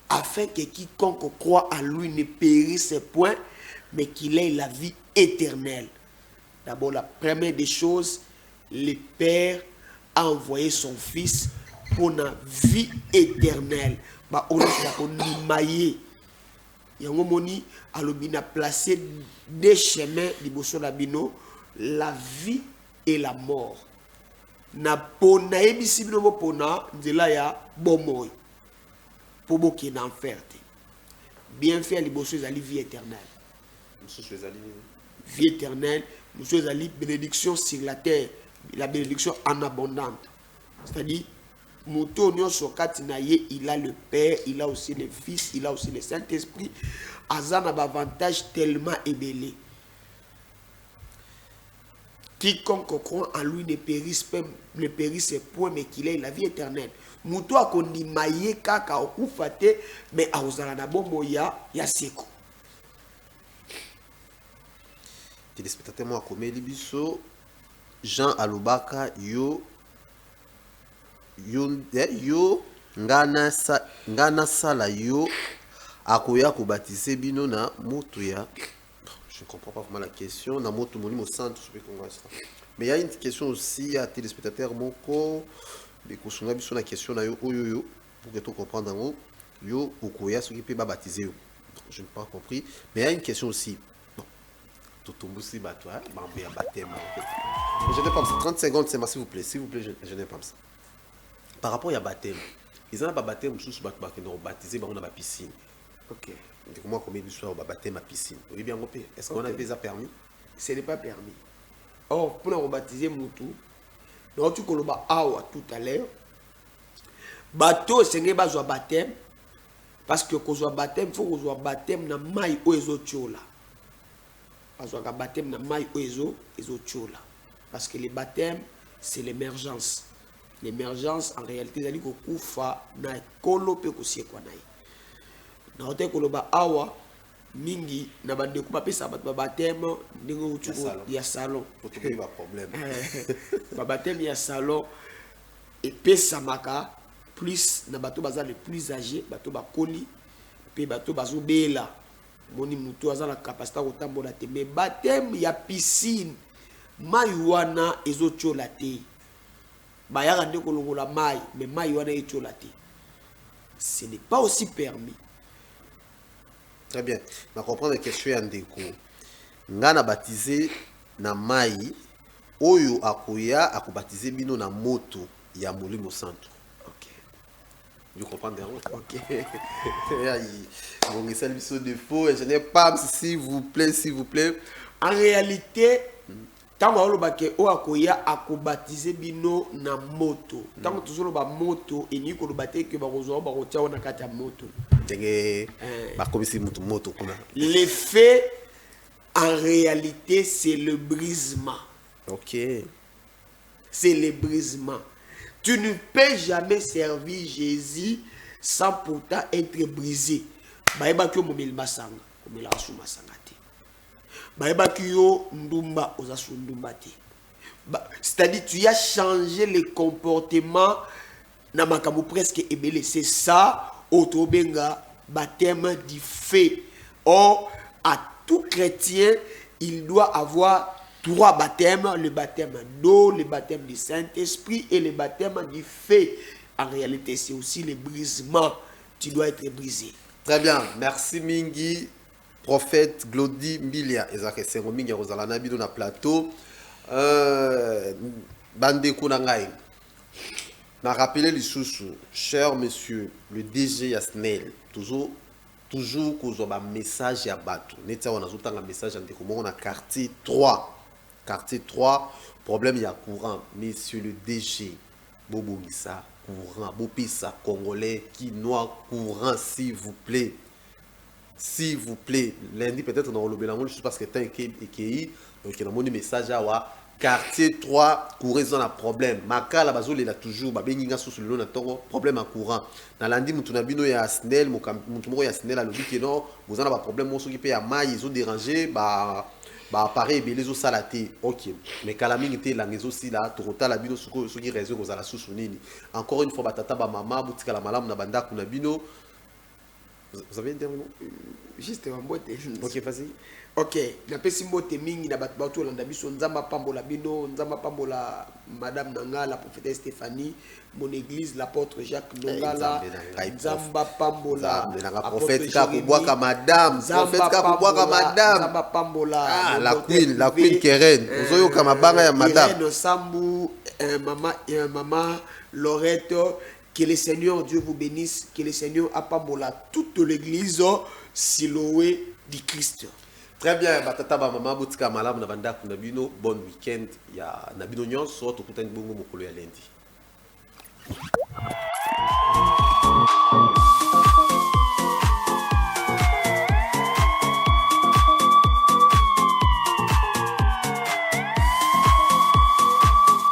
afin que quiconque croit en lui ne périsse point, mais qu'il ait la vie éternelle. D'abord, la première des choses, le Père a envoyé son Fils pour la vie éternelle. On a placé des chemins la vie et la mort. Na pona ebisi bino pona nzela ya bomoy pour boki na enfer. Bien fait liboso ezali vie éternelle. Vie éternelle, nous ezali bénédiction sur la terre, la bénédiction en abondante. C'est-à-dire Mouto nyonso kati na ye, il a le Père, il a aussi le Fils, il a aussi le Saint-Esprit. Azan a avantage tellement ébélé. Quiconque croit en lui ne périsse point, mais qu'il ait la vie éternelle. Mouto a kondi maye kaka okufate, mais a ozala na bombo ya seko. Téléspectateur moi comme libiso Jean Alobaka yo ngana sala yo akoya ko baptiser bino na moto ya. Je ne comprends pas vraiment la question. Dans mon centre, mais il y a une question aussi à téléspectateurs moko de kosunga biso na question na yo oyo pour que tu comprennes en yo okoya ce qui peut baptiser. Je n'ai pas compris, mais il y a une question aussi. Bon, tout tomboussi batwa, bambé baptême. Je n'ai pas ça. 30 secondes c'est s'il vous plaît, je n'ai pas ça. Par rapport à baptême, ils ont pas baptême sous batwa qui n'ont baptisé dans la piscine. OK. Comment combien de soirs on va baptême à piscine? Oui bien repéré. Est-ce qu'on a déjà permis? Ce n'est pas permis. Or pour nous baptiser Moutou, donc tu koloba awa tout à l'heure. Bateau c'est n'est pas un baptême parce que qu'on soit baptême, il faut qu'on soit baptême na mai oezo tchola. Parce que baptême na mai oezo tchola. Parce que le baptême c'est l'émergence. L'émergence en réalité c'est qu'on kufa na kolope ko sie kwa nai. Na hote koloba awa mingi na bande ko pesa ba baptême ndingo utuko ya salon pour trouver ba problème ba baptême ya salon et pesa maka plus na bato baza les plus âgés bato ba koli pe bato bazo bela moni mutu aza la capacité ko tambola te mais baptême ya piscine mai wana ezochola te ba ya rande ko longola mai mais mai wana echola te. Ce n'est pas aussi permis. Très bien. Je comprends la question en déco. Ngana baptisé na mai oyo akoya akobaptiser bino na moto ya molimo centre. OK. Vous comprenez? OK. Bon, c'est le défaut et je n'ai pas s'il vous plaît. En réalité, tant que olobake o akoya akobaptiser bino na moto. Tant que toujours ba moto et ni ko lobate que ba rozo ba rotia na kati ya moto. L'effet en réalité c'est le brisement. OK. C'est le brisement. Tu ne peux jamais servir Jésus sans pourtant être brisé. Baeba kyo momeli masanga, komela asu masanga te. Baeba kyo ndumba ozasu ndumba te. C'est-à-dire tu as changé le comportement na makambo presque ebele. C'est ça Otobenga baptême du feu. Or, à tout chrétien, il doit avoir 3 baptêmes, le baptême d'eau, le baptême du Saint-Esprit et le baptême du feu. En réalité, c'est aussi le brisement. Tu dois être brisé. Très bien. Merci Mingi, prophète Glody Mbilia. Ezake Sengo Mingi Rosalana Bido na plateau. Bande Kunangai. Na rappelé les sous cher monsieur, le DG Yasnel, toujours qu'on a un message à battre. Nous avons un message en quartier 3. Quartier 3, problème il y a courant. Monsieur le DG, Bobo Gissa, courant, Bopissa, Congolais, Quinois, courant, s'il vous plaît. S'il vous plaît. Lundi, peut-être, dans le Bélamon, je sais pas ce que tu as écrit. Donc, il y a un message à quartier 3, courant, il y a un problème. Makala, il a toujours, problème en courant. Dans lundi, il y a un snell, il y a un snell, il y a un problème, ils ont dérangé, appareil belé zo salaté. OK, mais kalaming était la maison aussi là torota la bino suko qui raison aux ala susu nini. Encore une fois batata ba mama butika la malamu na banda kuna bino. Vous avez un dernier mot? Juste un mot. OK, vas-y. OK, na pesi mbote mingi na bato bato landa biso nzamba pambola bino, nzamba pambola madame Nanga, la prophétesse Stéphanie, mon église l'apôtre Jacques Nongala, nzamba pambola prophète ka kubwaka madame, prophète ka kubwaka madame, nzamba pambola la queen Keren, ozoyo kama banga ya madame Irène Sambu, maman Lorette. Que le Seigneur Dieu vous bénisse, que le Seigneur apambola toute l'église Siloé du Christ. Très bien, batata ba mama butika malamu na banda kuna bino, bon week-end ya na bino nyonso to kutani bongo mokolo ya lundi.